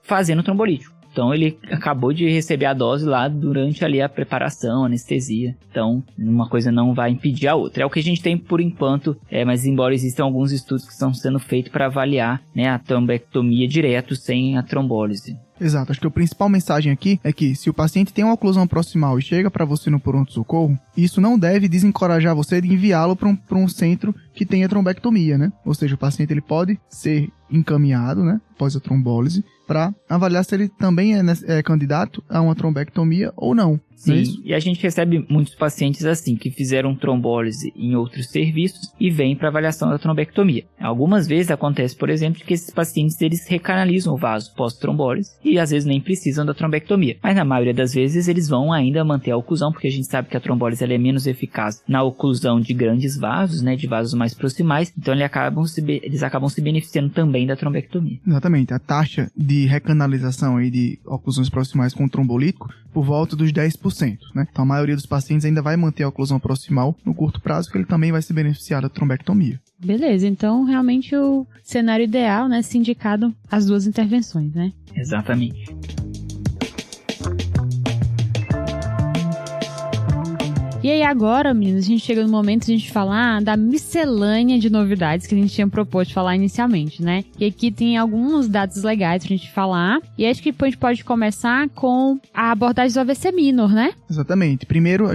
fazendo trombolítico. Então, ele acabou de receber a dose lá durante ali a preparação, a anestesia. Então, uma coisa não vai impedir a outra. É o que a gente tem por enquanto, mas embora existam alguns estudos que estão sendo feitos para avaliar, né, a trombectomia direto sem a trombólise. Exato, acho que a principal mensagem aqui é que se o paciente tem uma oclusão proximal e chega para você no pronto-socorro, isso não deve desencorajar você de enviá-lo para um centro que tenha trombectomia, né? Ou seja, o paciente ele pode ser encaminhado, né, após a trombólise, para avaliar se ele também é candidato a uma trombectomia ou não. Sim, e a gente recebe muitos pacientes assim, que fizeram trombólise em outros serviços e vêm para avaliação da trombectomia. Algumas vezes acontece, por exemplo, que esses pacientes eles recanalizam o vaso pós-trombólise e às vezes nem precisam da trombectomia. Mas na maioria das vezes eles vão ainda manter a oclusão, porque a gente sabe que a trombólise ela é menos eficaz na oclusão de grandes vasos, né, de vasos mais proximais, então eles acabam se beneficiando também da trombectomia. Exatamente, a taxa de recanalização aí de oclusões proximais com trombolítico por volta dos 10%, né? Então a maioria dos pacientes ainda vai manter a oclusão proximal no curto prazo, que ele também vai se beneficiar da trombectomia. Beleza, então realmente o cenário ideal, né, se indicado as duas intervenções, né? Exatamente. E aí agora, meninos, a gente chega no momento de a gente falar da miscelânea de novidades que a gente tinha proposto de falar inicialmente, né? E aqui tem alguns dados legais pra gente falar. E acho que a gente pode começar com a abordagem do AVC minor, né? Exatamente. Primeiro,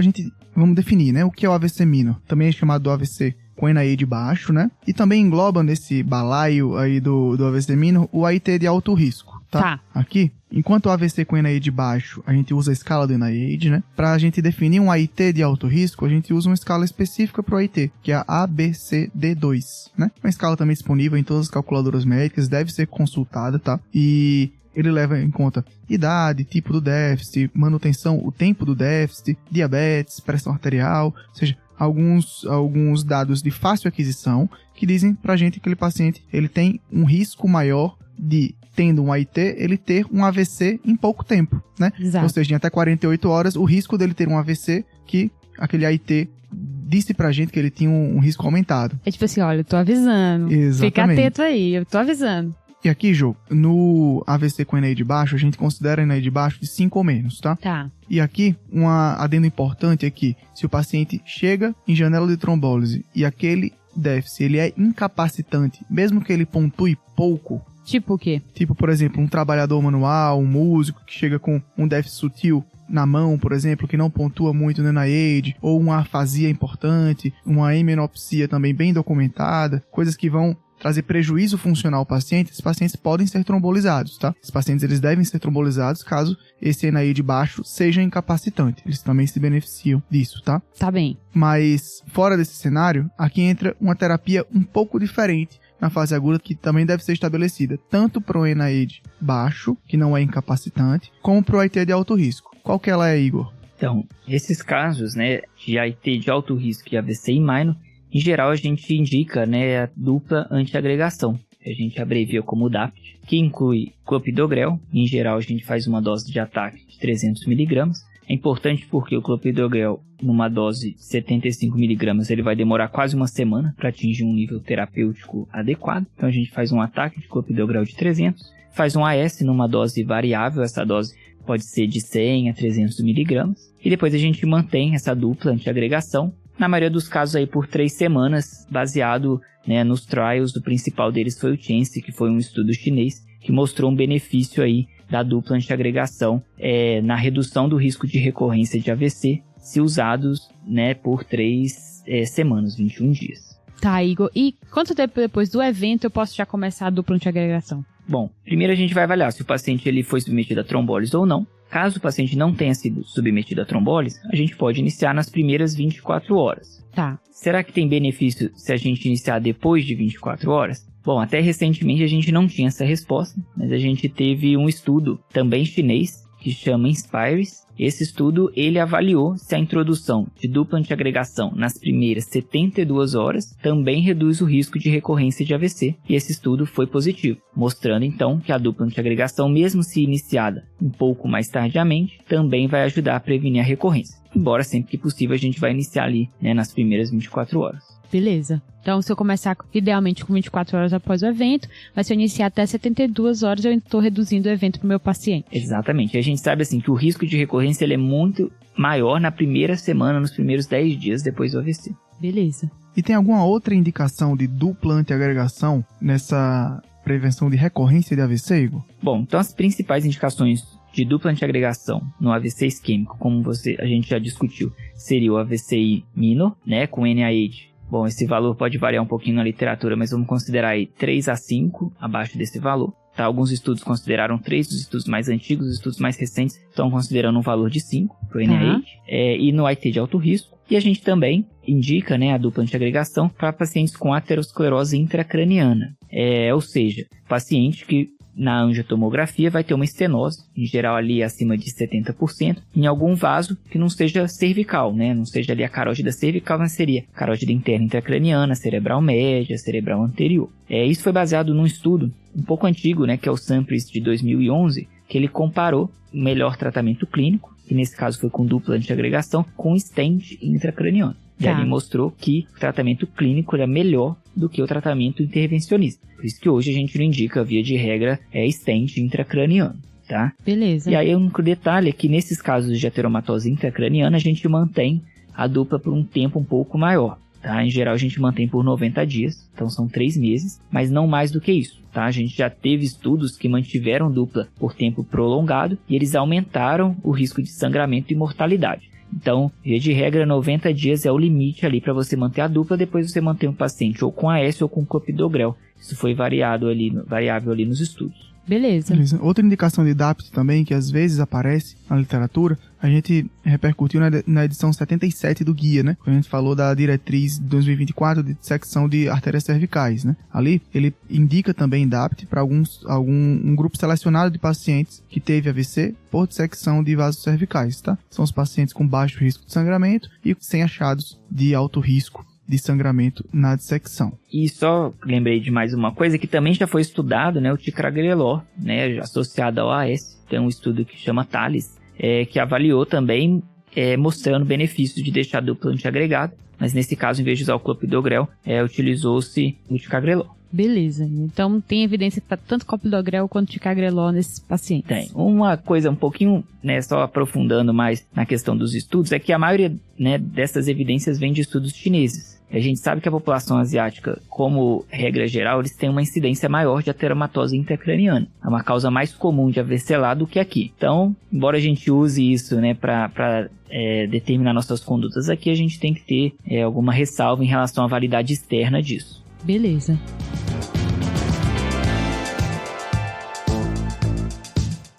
vamos definir, né? O que é o AVC minor? Também é chamado do AVC com NAD baixo, né? E também engloba nesse balaio aí do AVC minor o AIT de alto risco. Tá. Aqui, enquanto o AVC com NAD baixo, a gente usa a escala do NAD, né? Pra gente definir um AIT de alto risco, a gente usa uma escala específica pro AIT, que é a ABCD2, né? Uma escala também disponível em todas as calculadoras médicas, deve ser consultada, tá? E ele leva em conta idade, tipo do déficit, manutenção, o tempo do déficit, diabetes, pressão arterial, ou seja, alguns dados de fácil aquisição que dizem pra gente que aquele paciente ele tem um risco maior de, tendo um AIT, ele ter um AVC em pouco tempo, né? Exato. Ou seja, em até 48 horas, o risco dele ter um AVC, que aquele AIT disse pra gente que ele tinha um risco aumentado. É tipo assim, olha, eu tô avisando. Exatamente. Fica atento aí, eu tô avisando. E aqui, Jô, no AVC com NAD baixo, a gente considera NAD baixo de 5 ou menos, tá? Tá. E aqui, um adendo importante é que, se o paciente chega em janela de trombólise e aquele déficit, ele é incapacitante, mesmo que ele pontue pouco. Tipo o quê? Tipo, por exemplo, um trabalhador manual, um músico que chega com um déficit sutil na mão, por exemplo, que não pontua muito no NIAID, ou uma afasia importante, uma hemenopsia também bem documentada, coisas que vão trazer prejuízo funcional ao paciente, esses pacientes podem ser trombolizados, tá? Esses pacientes, eles devem ser trombolizados caso esse NIAID baixo seja incapacitante. Eles também se beneficiam disso, tá? Tá bem. Mas, fora desse cenário, aqui entra uma terapia um pouco diferente na fase aguda, que também deve ser estabelecida, tanto para o NIAID baixo, que não é incapacitante, como para o AIT de alto risco. Qual que ela é, Igor? Então, esses casos, né, de AIT de alto risco e AVC em minor, em geral a gente indica, né, a dupla antiagregação, que a gente abrevia como DAPT, que inclui clopidogrel. Em geral a gente faz uma dose de ataque de 300 mg. É importante porque o clopidogrel, numa dose de 75 mg, ele vai demorar quase uma semana para atingir um nível terapêutico adequado. Então a gente faz um ataque de clopidogrel de 300, faz um AS numa dose variável, essa dose pode ser de 100 a 300 mg, e depois a gente mantém essa dupla antiagregação, na maioria dos casos aí por 3 semanas, baseado, né, nos trials. O principal deles foi o Chance, que foi um estudo chinês, que mostrou um benefício aí da dupla antiagregação na redução do risco de recorrência de AVC, se usados, né, por 3 semanas, 21 dias. Tá, Igor. E quanto tempo depois do evento eu posso já começar a dupla antiagregação? Bom, primeiro a gente vai avaliar se o paciente ele foi submetido a trombólise ou não. Caso o paciente não tenha sido submetido a trombólise, a gente pode iniciar nas primeiras 24 horas. Tá. Será que tem benefício se a gente iniciar depois de 24 horas? Bom, até recentemente a gente não tinha essa resposta, mas a gente teve um estudo também chinês que chama INSPIRES. Esse estudo, ele avaliou se a introdução de dupla antiagregação nas primeiras 72 horas também reduz o risco de recorrência de AVC, e esse estudo foi positivo, mostrando então que a dupla antiagregação, mesmo se iniciada um pouco mais tardiamente, também vai ajudar a prevenir a recorrência, embora sempre que possível a gente vai iniciar ali, né, nas primeiras 24 horas. Beleza. Então, se eu começar idealmente com 24 horas após o evento, mas se eu iniciar até 72 horas, eu estou reduzindo o evento para o meu paciente. Exatamente. E a gente sabe assim que o risco de recorrência ele é muito maior na primeira semana, nos primeiros 10 dias depois do AVC. Beleza. E tem alguma outra indicação de dupla antiagregação nessa prevenção de recorrência de AVC, Igor? Bom, então as principais indicações de dupla antiagregação no AVC isquêmico, como a gente já discutiu, seria o AVCI minor, né, com NIH. Bom, esse valor pode variar um pouquinho na literatura, mas vamos considerar aí 3 a 5 abaixo desse valor. Tá? Alguns estudos consideraram 3, os estudos mais antigos, os estudos mais recentes estão considerando um valor de 5 para o NIH, e no IT de alto risco. E a gente também indica, né, a dupla antiagregação para pacientes com aterosclerose intracraniana. Ou seja, paciente que na angiotomografia vai ter uma estenose, em geral ali acima de 70%, em algum vaso que não seja cervical, né? Não seja ali a carótida cervical, mas seria carótida interna intracraniana, cerebral média, cerebral anterior. Isso foi baseado num estudo um pouco antigo, né, que é o SAMPRIS de 2011, que ele comparou o melhor tratamento clínico, que nesse caso foi com dupla antiagregação, com stent intracraniano. E ele mostrou que o tratamento clínico era melhor do que o tratamento intervencionista. Por isso que hoje a gente não indica, via de regra, stent intracraniano, tá? Beleza. E aí o único detalhe é que nesses casos de ateromatose intracraniana, a gente mantém a dupla por um tempo um pouco maior, tá? Em geral a gente mantém por 90 dias, então são 3 meses, mas não mais do que isso, tá? A gente já teve estudos que mantiveram dupla por tempo prolongado e eles aumentaram o risco de sangramento e mortalidade. Então, via de regra, 90 dias é o limite ali para você manter a dupla, depois você mantém o paciente ou com AS ou com clopidogrel. Isso foi variável ali nos estudos. Beleza. Outra indicação de DAPT também, que às vezes aparece na literatura, a gente repercutiu na edição 77 do guia, né? Quando a gente falou da diretriz de 2024 de dissecção de artérias cervicais, né? Ali, ele indica também DAPT para um grupo selecionado de pacientes que teve AVC por dissecção de vasos cervicais, tá? São os pacientes com baixo risco de sangramento e sem achados de alto risco de sangramento na dissecção. E só lembrei de mais uma coisa que também já foi estudado, né? O ticagrelor, né? Associado ao AS. Tem um estudo que chama TALIS, que avaliou também, mostrando benefícios de deixar a dupla antiagregada. Mas nesse caso, em vez de usar o clopidogrel, utilizou-se o ticagrelor. Beleza. Então tem evidência para tanto clopidogrel quanto ticagrelor nesses pacientes? Tem. Uma coisa um pouquinho, né, só aprofundando mais na questão dos estudos, é que a maioria, né, dessas evidências vem de estudos chineses. A gente sabe que a população asiática, como regra geral, eles têm uma incidência maior de ateromatose intracraniana. É uma causa mais comum de AVC lá do que aqui. Então, embora a gente use isso, né, para determinar nossas condutas aqui, a gente tem que ter alguma ressalva em relação à validade externa disso. Beleza.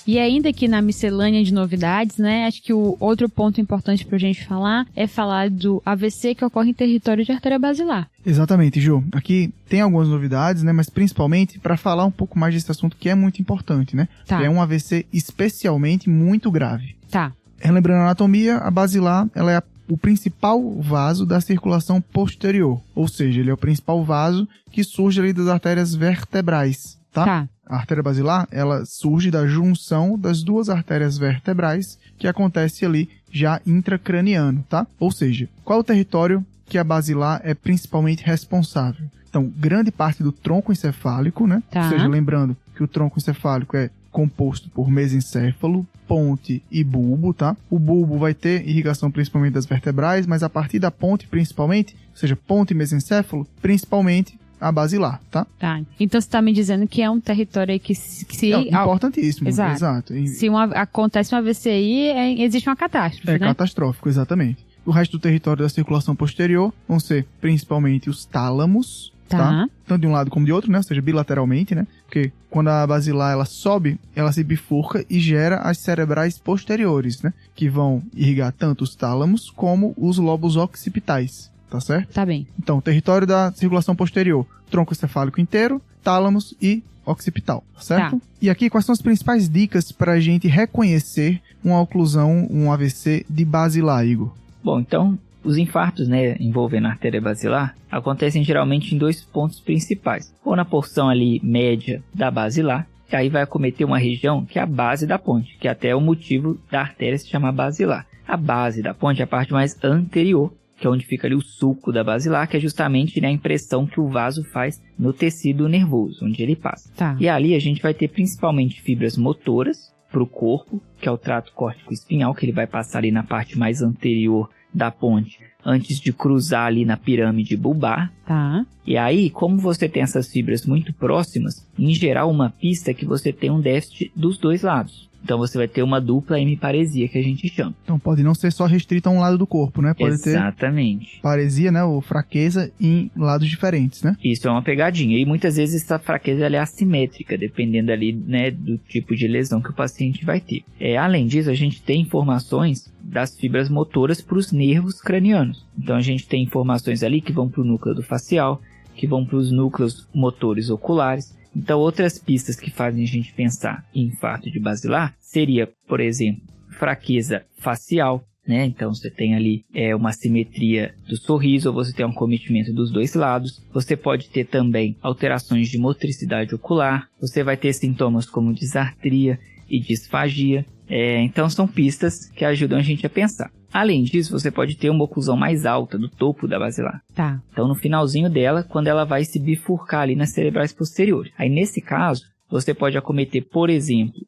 E ainda aqui na miscelânea de novidades, né, acho que o outro ponto importante pra gente falar é falar do AVC que ocorre em território de artéria basilar. Exatamente, Jô. Aqui tem algumas novidades, né, mas principalmente para falar um pouco mais desse assunto que é muito importante, né? Tá. Que é um AVC especialmente muito grave. Tá. Relembrando a anatomia, a basilar, ela é o principal vaso da circulação posterior, ou seja, ele é o principal vaso que surge ali das artérias vertebrais, tá? A artéria basilar, ela surge da junção das duas artérias vertebrais que acontece ali já intracraniano, tá? Ou seja, qual é o território que a basilar é principalmente responsável? Então, grande parte do tronco encefálico, né? Tá. Ou seja, lembrando que o tronco encefálico é composto por mesencéfalo, ponte e bulbo, tá? O bulbo vai ter irrigação principalmente das vertebrais, mas a partir da ponte principalmente, ou seja, ponte e mesencéfalo, principalmente a basilar, tá? Tá. Então você tá me dizendo que é um território aí que se... importantíssimo. Exato. Se acontece um AVC aí, existe uma catástrofe, né? Catastrófico, exatamente. O resto do território da circulação posterior vão ser principalmente os tálamos, tá? Tanto de um lado como de outro, né? Ou seja, bilateralmente, né? Porque quando a basilar ela sobe, ela se bifurca e gera as cerebrais posteriores, né? Que vão irrigar tanto os tálamos como os lobos occipitais, tá certo? Tá bem. Então, território da circulação posterior, tronco encefálico inteiro, tálamos e occipital, certo? Tá. E aqui, quais são as principais dicas para a gente reconhecer uma oclusão, um AVC de basilar, Igor? Bom, então, os infartos, né, envolvendo a artéria basilar, acontecem geralmente em 2 pontos principais. Ou na porção ali média da basilar, que aí vai acometer uma região que é a base da ponte, que até é o motivo da artéria se chamar basilar. A base da ponte é a parte mais anterior, que é onde fica ali o sulco da basilar, que é justamente, né, a impressão que o vaso faz no tecido nervoso, onde ele passa. Tá. E ali a gente vai ter principalmente fibras motoras para o corpo, que é o trato córtico-espinhal, que ele vai passar ali na parte mais anterior da ponte, antes de cruzar ali na pirâmide bulbar. Tá. E aí, como você tem essas fibras muito próximas, em geral uma pista é que você tem um déficit dos 2 lados. Então você vai ter uma dupla hemiparesia, que a gente chama. Então pode não ser só restrito a um lado do corpo, né? Pode Exatamente. ter paresia, né? Ou fraqueza em lados diferentes, né? Isso é uma pegadinha. E muitas vezes essa fraqueza ela é assimétrica, dependendo ali, né, do tipo de lesão que o paciente vai ter. Além disso, a gente tem informações das fibras motoras para os nervos cranianos. Então a gente tem informações ali que vão para o núcleo facial, que vão para os núcleos motores oculares. Então outras pistas que fazem a gente pensar em infarto de basilar seria, por exemplo, fraqueza facial, né? Então você tem ali uma assimetria do sorriso, ou você tem um cometimento dos dois lados. Você pode ter também alterações de motricidade ocular. Você vai ter sintomas como disartria e disfagia. Então são pistas que ajudam a gente a pensar. Além disso, você pode ter uma oclusão mais alta do topo da basilar. Tá. Então no finalzinho dela, quando ela vai se bifurcar ali nas cerebrais posteriores. Aí nesse caso, você pode acometer, por exemplo,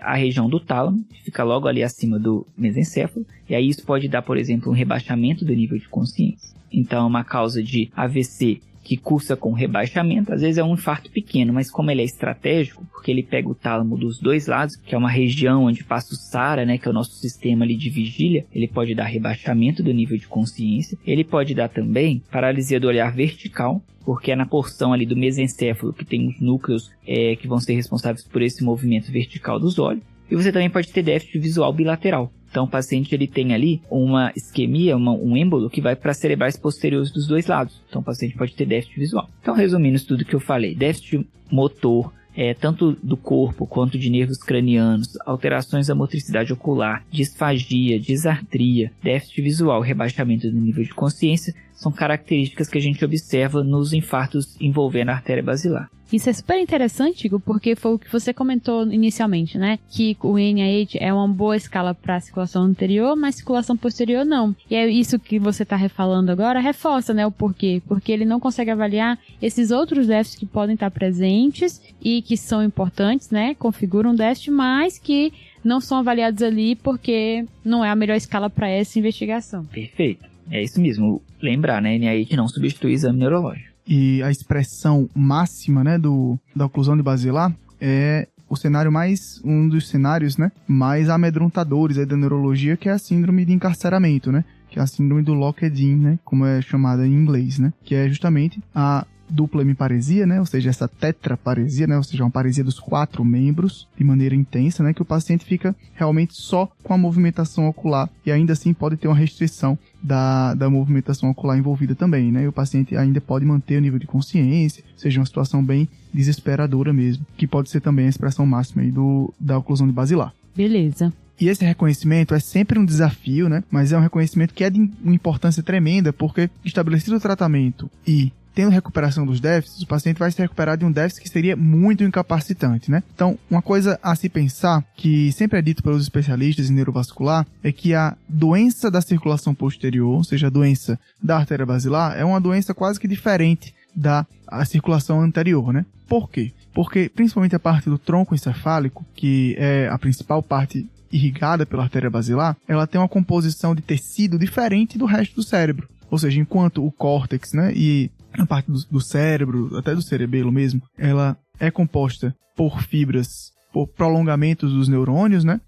a região do tálamo, que fica logo ali acima do mesencéfalo. E aí isso pode dar, por exemplo, um rebaixamento do nível de consciência. Então é uma causa de AVC que cursa com rebaixamento. Às vezes é um infarto pequeno, mas como ele é estratégico, porque ele pega o tálamo dos dois lados, que é uma região onde passa o SARA, né, que é o nosso sistema ali de vigília, ele pode dar rebaixamento do nível de consciência. Ele pode dar também paralisia do olhar vertical, porque é na porção ali do mesencéfalo que tem os núcleos que vão ser responsáveis por esse movimento vertical dos olhos. E você também pode ter déficit visual bilateral. Então o paciente ele tem ali uma isquemia, um êmbolo que vai para as cerebrais posteriores dos dois lados. Então o paciente pode ter déficit visual. Então resumindo isso tudo que eu falei, déficit motor, tanto do corpo quanto de nervos cranianos, alterações da motricidade ocular, disfagia, disartria, déficit visual, rebaixamento do nível de consciência, são características que a gente observa nos infartos envolvendo a artéria basilar. Isso é super interessante, Igor, porque foi o que você comentou inicialmente, né? Que o NIH é uma boa escala para a circulação anterior, mas circulação posterior não. E é isso que você está refalando agora, reforça, né, o porquê. Porque ele não consegue avaliar esses outros déficits que podem estar presentes e que são importantes, né? Configuram um déficit, mas que não são avaliados ali porque não é a melhor escala para essa investigação. Perfeito. É isso mesmo. Lembrar, né? NIH não substitui exame neurológico. E a expressão máxima, né, da oclusão de basilar é o cenário um dos cenários, né, mais amedrontadores aí da neurologia, que é a síndrome de encarceramento, né, que é a síndrome do Lockheed-Jean, né, como é chamada em inglês, né, que é justamente a dupla hemiparesia, né, ou seja, essa tetraparesia, né, ou seja, uma paresia dos 4 membros de maneira intensa, né, que o paciente fica realmente só com a movimentação ocular e ainda assim pode ter uma restrição da movimentação ocular envolvida também, né, e o paciente ainda pode manter o nível de consciência, ou seja, uma situação bem desesperadora mesmo, que pode ser também a expressão máxima aí da oclusão de basilar. Beleza. E esse reconhecimento é sempre um desafio, né, mas é um reconhecimento que é de uma importância tremenda, porque estabelecido o tratamento e tendo recuperação dos déficits, o paciente vai se recuperar de um déficit que seria muito incapacitante, né? Então, uma coisa a se pensar, que sempre é dito pelos especialistas em neurovascular, é que a doença da circulação posterior, ou seja, a doença da artéria basilar, é uma doença quase que diferente da circulação anterior, né? Por quê? Porque, principalmente a parte do tronco encefálico, que é a principal parte irrigada pela artéria basilar, ela tem uma composição de tecido diferente do resto do cérebro. Ou seja, enquanto o córtex, né, e a parte do cérebro, até do cerebelo mesmo, ela é composta por fibras, por prolongamentos dos neurônios, né?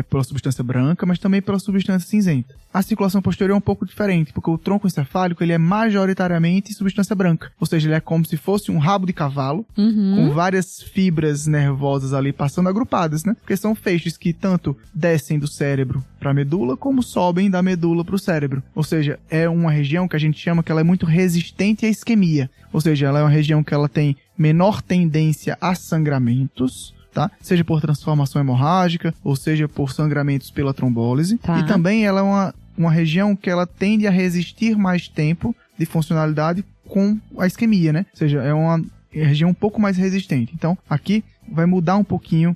Pela substância branca, mas também pela substância cinzenta. A circulação posterior é um pouco diferente, porque o tronco encefálico ele é majoritariamente substância branca. Ou seja, ele é como se fosse um rabo de cavalo, com várias fibras nervosas ali passando agrupadas, né? Porque são feixes que tanto descem do cérebro para a medula, como sobem da medula para o cérebro. Ou seja, é uma região que a gente chama que ela é muito resistente à isquemia. Ou seja, ela é uma região que ela tem menor tendência a sangramentos, tá? Seja por transformação hemorrágica, ou seja por sangramentos pela trombólise. Tá. E também ela é uma região que ela tende a resistir mais tempo de funcionalidade com a isquemia, né? Ou seja, é uma região um pouco mais resistente. Então, aqui vai mudar um pouquinho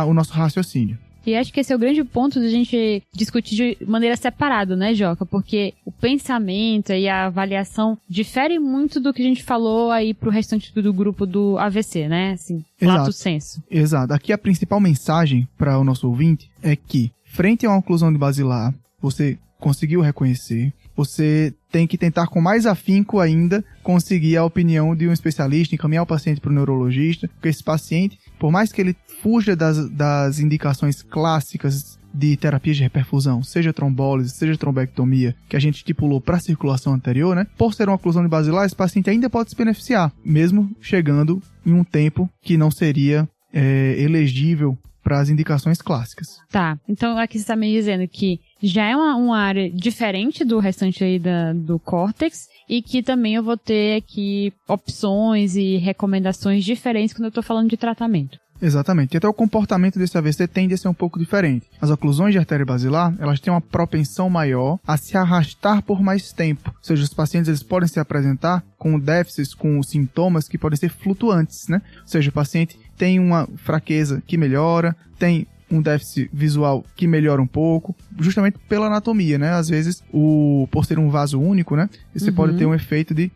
o nosso raciocínio. E acho que esse é o grande ponto da gente discutir de maneira separada, né, Joca? Porque o pensamento e a avaliação diferem muito do que a gente falou aí pro restante do grupo do AVC, né? Assim, lato sensu. Exato. Aqui a principal mensagem para o nosso ouvinte é que, frente a uma oclusão de basilar, você conseguiu reconhecer, você tem que tentar com mais afinco ainda conseguir a opinião de um especialista, encaminhar o paciente para o neurologista, porque esse paciente, por mais que ele fuja das indicações clássicas de terapias de reperfusão, seja trombólise, seja trombectomia, que a gente estipulou para a circulação anterior, né? Por ser uma oclusão de basilar, esse paciente ainda pode se beneficiar, mesmo chegando em um tempo que não seria elegível para as indicações clássicas. Tá, então aqui você está me dizendo que já é uma área diferente do restante aí do córtex e que também eu vou ter aqui opções e recomendações diferentes quando eu estou falando de tratamento. Exatamente. Até o comportamento desse AVC tende a ser um pouco diferente. As oclusões de artéria basilar, elas têm uma propensão maior a se arrastar por mais tempo. Ou seja, os pacientes eles podem se apresentar com déficits, com sintomas que podem ser flutuantes, né? Ou seja, o paciente tem uma fraqueza que melhora, tem um déficit visual que melhora um pouco, justamente pela anatomia, né? Às vezes, por ser um vaso único, né? Você pode ter um efeito de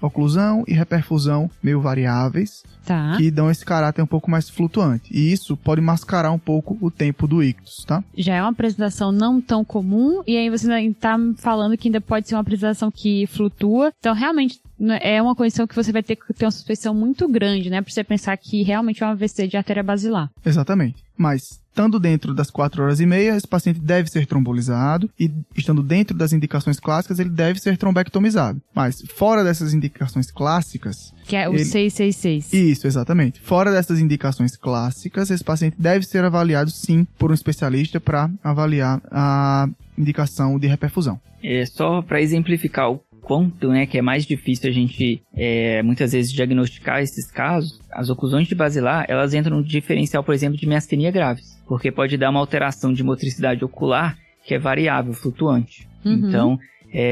oclusão e reperfusão meio variáveis, tá, que dão esse caráter um pouco mais flutuante. E isso pode mascarar um pouco o tempo do ictus, tá? Já é uma apresentação não tão comum, e aí você está falando que ainda pode ser uma apresentação que flutua. Então, realmente, é uma condição que você vai ter que ter uma suspeição muito grande, né? Pra você pensar que realmente é um AVC de artéria basilar. Exatamente. Mas, estando dentro das 4h30, esse paciente deve ser trombolizado e, estando dentro das indicações clássicas, ele deve ser trombectomizado. Mas, fora dessas indicações clássicas... Que é o 666. Isso, exatamente. Fora dessas indicações clássicas, esse paciente deve ser avaliado, sim, por um especialista para avaliar a indicação de reperfusão. Só para exemplificar o quanto, né, que é mais difícil a gente, muitas vezes, diagnosticar esses casos, as oclusões de basilar, elas entram no diferencial, por exemplo, de miastenia graves, porque pode dar uma alteração de motricidade ocular que é variável, flutuante. Então,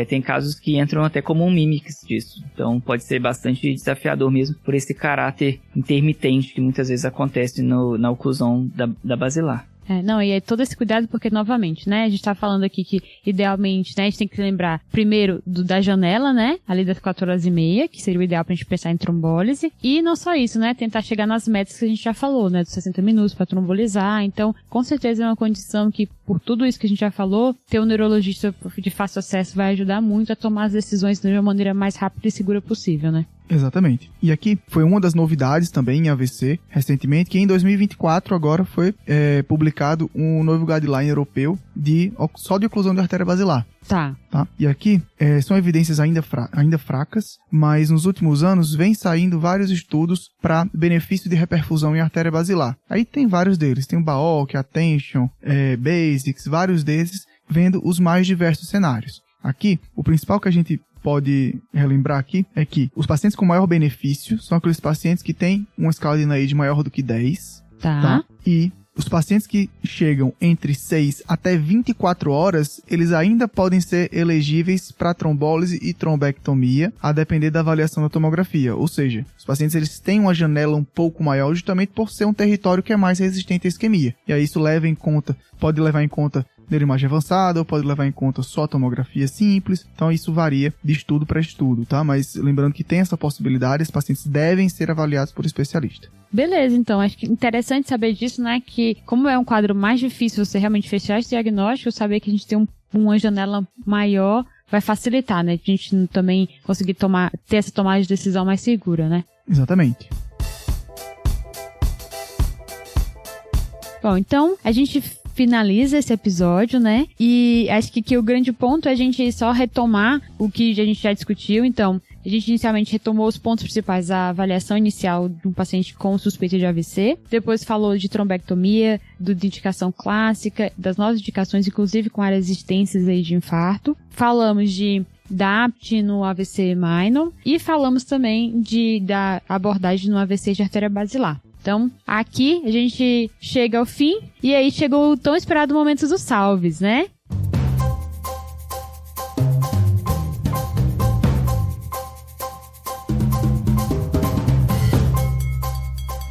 tem casos que entram até como um mimix disso. Então, pode ser bastante desafiador mesmo por esse caráter intermitente que muitas vezes acontece na oclusão da basilar. Não, e é todo esse cuidado porque, novamente, né, a gente tá falando aqui que, idealmente, né, a gente tem que lembrar, primeiro, da janela, né, ali das 4h30, que seria o ideal pra gente pensar em trombólise, e não só isso, né, tentar chegar nas metas que a gente já falou, né, dos 60 minutos pra trombolizar. Então, com certeza é uma condição que, por tudo isso que a gente já falou, ter um neurologista de fácil acesso vai ajudar muito a tomar as decisões de uma maneira mais rápida e segura possível, né. Exatamente. E aqui foi uma das novidades também em AVC, recentemente, que em 2024 agora foi publicado um novo guideline europeu só de oclusão de artéria basilar. Tá. E aqui são evidências ainda fracas, mas nos últimos anos vem saindo vários estudos para benefício de reperfusão em artéria basilar. Aí tem vários deles, tem o BAOC, Attention, Basics, vários desses, vendo os mais diversos cenários. Aqui, o principal que a gente pode relembrar aqui é que os pacientes com maior benefício são aqueles pacientes que têm uma escala de NIH maior do que 10. Tá. E os pacientes que chegam entre 6 até 24 horas, eles ainda podem ser elegíveis para trombólise e trombectomia, a depender da avaliação da tomografia. Ou seja, os pacientes eles têm uma janela um pouco maior justamente por ser um território que é mais resistente à isquemia. E aí isso pode levar em conta neuroimagem avançada, ou pode levar em conta só tomografia simples. Então isso varia de estudo para estudo, tá? Mas lembrando que tem essa possibilidade, os pacientes devem ser avaliados por especialista. Beleza, então, acho que interessante saber disso, né, que como é um quadro mais difícil você realmente fechar esse diagnóstico, saber que a gente tem uma janela maior vai facilitar, né, a gente também conseguir ter essa tomada de decisão mais segura, né? Exatamente. Bom, então, a gente finaliza esse episódio, né? E acho que o grande ponto é a gente só retomar o que a gente já discutiu. Então, a gente inicialmente retomou os pontos principais da avaliação inicial de um paciente com suspeita de AVC. Depois falou de trombectomia, de indicação clássica, das novas indicações, inclusive com áreas existências aí de infarto. Falamos de DAPT no AVC minor e falamos também da abordagem no AVC de artéria basilar. Então, aqui a gente chega ao fim e aí chegou o tão esperado momento dos salves, né?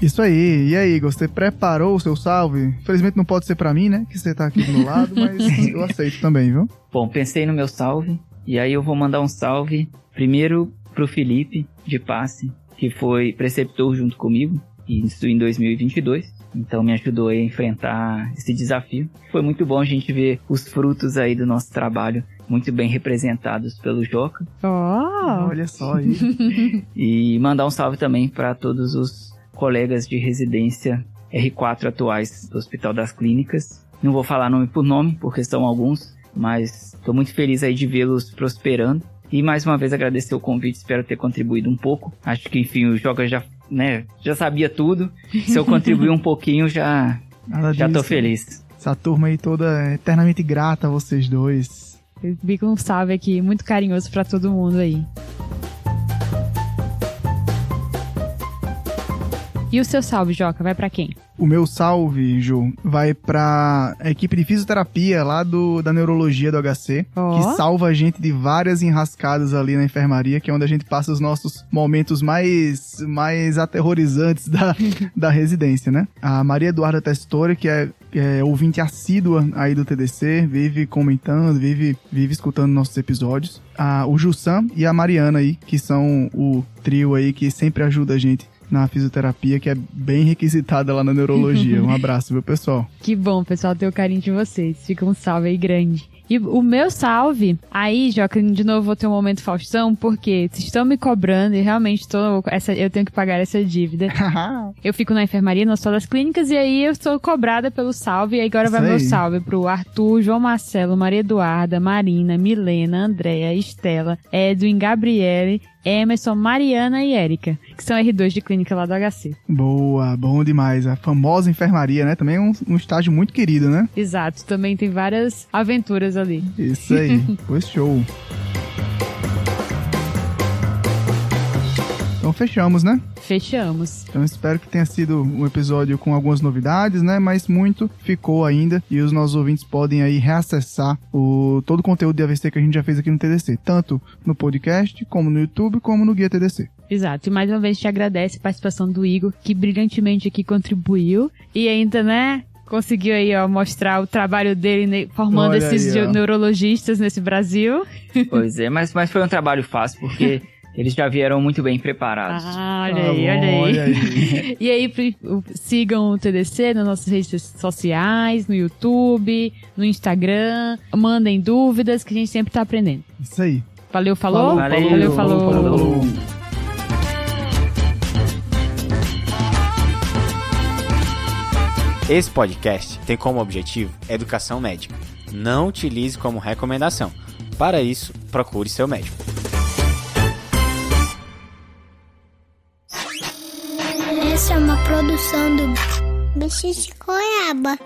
Isso aí. E aí, Igor, você preparou o seu salve? Infelizmente não pode ser pra mim, né? Que você tá aqui do meu lado, mas eu aceito também, viu? Bom, pensei no meu salve e aí eu vou mandar um salve primeiro pro Felipe de Passe, que foi preceptor junto comigo. Isso em 2022, então me ajudou a enfrentar esse desafio. Foi muito bom a gente ver os frutos aí do nosso trabalho muito bem representados pelo Joca. Olha só aí. E mandar um salve também para todos os colegas de residência R4 atuais do Hospital das Clínicas. Não vou falar nome por nome, porque são alguns, mas estou muito feliz aí de vê-los prosperando. E mais uma vez agradecer o convite, espero ter contribuído um pouco. Acho que, enfim, o Joca já sabia tudo. Se eu contribuir um pouquinho, já tô feliz. Essa turma aí toda eternamente grata a vocês dois. Fica um salve aqui, muito carinhoso pra todo mundo aí. E o seu salve, Joca, vai pra quem? O meu salve, Ju, vai pra equipe de fisioterapia lá da neurologia do HC, que salva a gente de várias enrascadas ali na enfermaria, que é onde a gente passa os nossos momentos mais aterrorizantes da residência, né? A Maria Eduarda Testori, que é ouvinte assídua aí do TDC, vive comentando, vive escutando nossos episódios. O Jussan e a Mariana aí, que são o trio aí que sempre ajuda a gente na fisioterapia, que é bem requisitada lá na neurologia. Um abraço, viu, pessoal? Que bom, pessoal, ter o carinho de vocês. Fica um salve aí grande. E o meu salve, aí, Joca, de novo vou ter um momento Faustão, porque vocês estão me cobrando e realmente eu tenho que pagar essa dívida. Eu fico na enfermaria, no Hospital das Clínicas, e aí eu sou cobrada pelo salve, e agora vai meu salve pro Arthur, João Marcelo, Maria Eduarda, Marina, Milena, Andréa, Estela, Edwin, Gabriele, Emerson, Mariana e Érica, que são R2 de clínica lá do HC. Boa, bom demais. A famosa enfermaria, né? Também é um estágio muito querido, né? Exato, também tem várias aventuras ali. Isso aí, foi show. Então fechamos, né? Fechamos. Então espero que tenha sido um episódio com algumas novidades, né? Mas muito ficou ainda e os nossos ouvintes podem aí reacessar todo o conteúdo de AVC que a gente já fez aqui no TDC, tanto no podcast, como no YouTube, como no Guia TDC. Exato. E mais uma vez te agradece a participação do Igor, que brilhantemente aqui contribuiu e ainda, né, conseguiu aí, ó, mostrar o trabalho dele formando esses neurologistas nesse Brasil. Pois é, mas foi um trabalho fácil, porque eles já vieram muito bem preparados. Olha aí. E aí, sigam o TDC nas nossas redes sociais, no YouTube, no Instagram. Mandem dúvidas, que a gente sempre tá aprendendo. Isso aí. Valeu, falou? Falou. Esse podcast tem como objetivo educação médica. Não utilize como recomendação. Para isso, procure seu médico. Essa é uma produção do Bicho de Goiaba.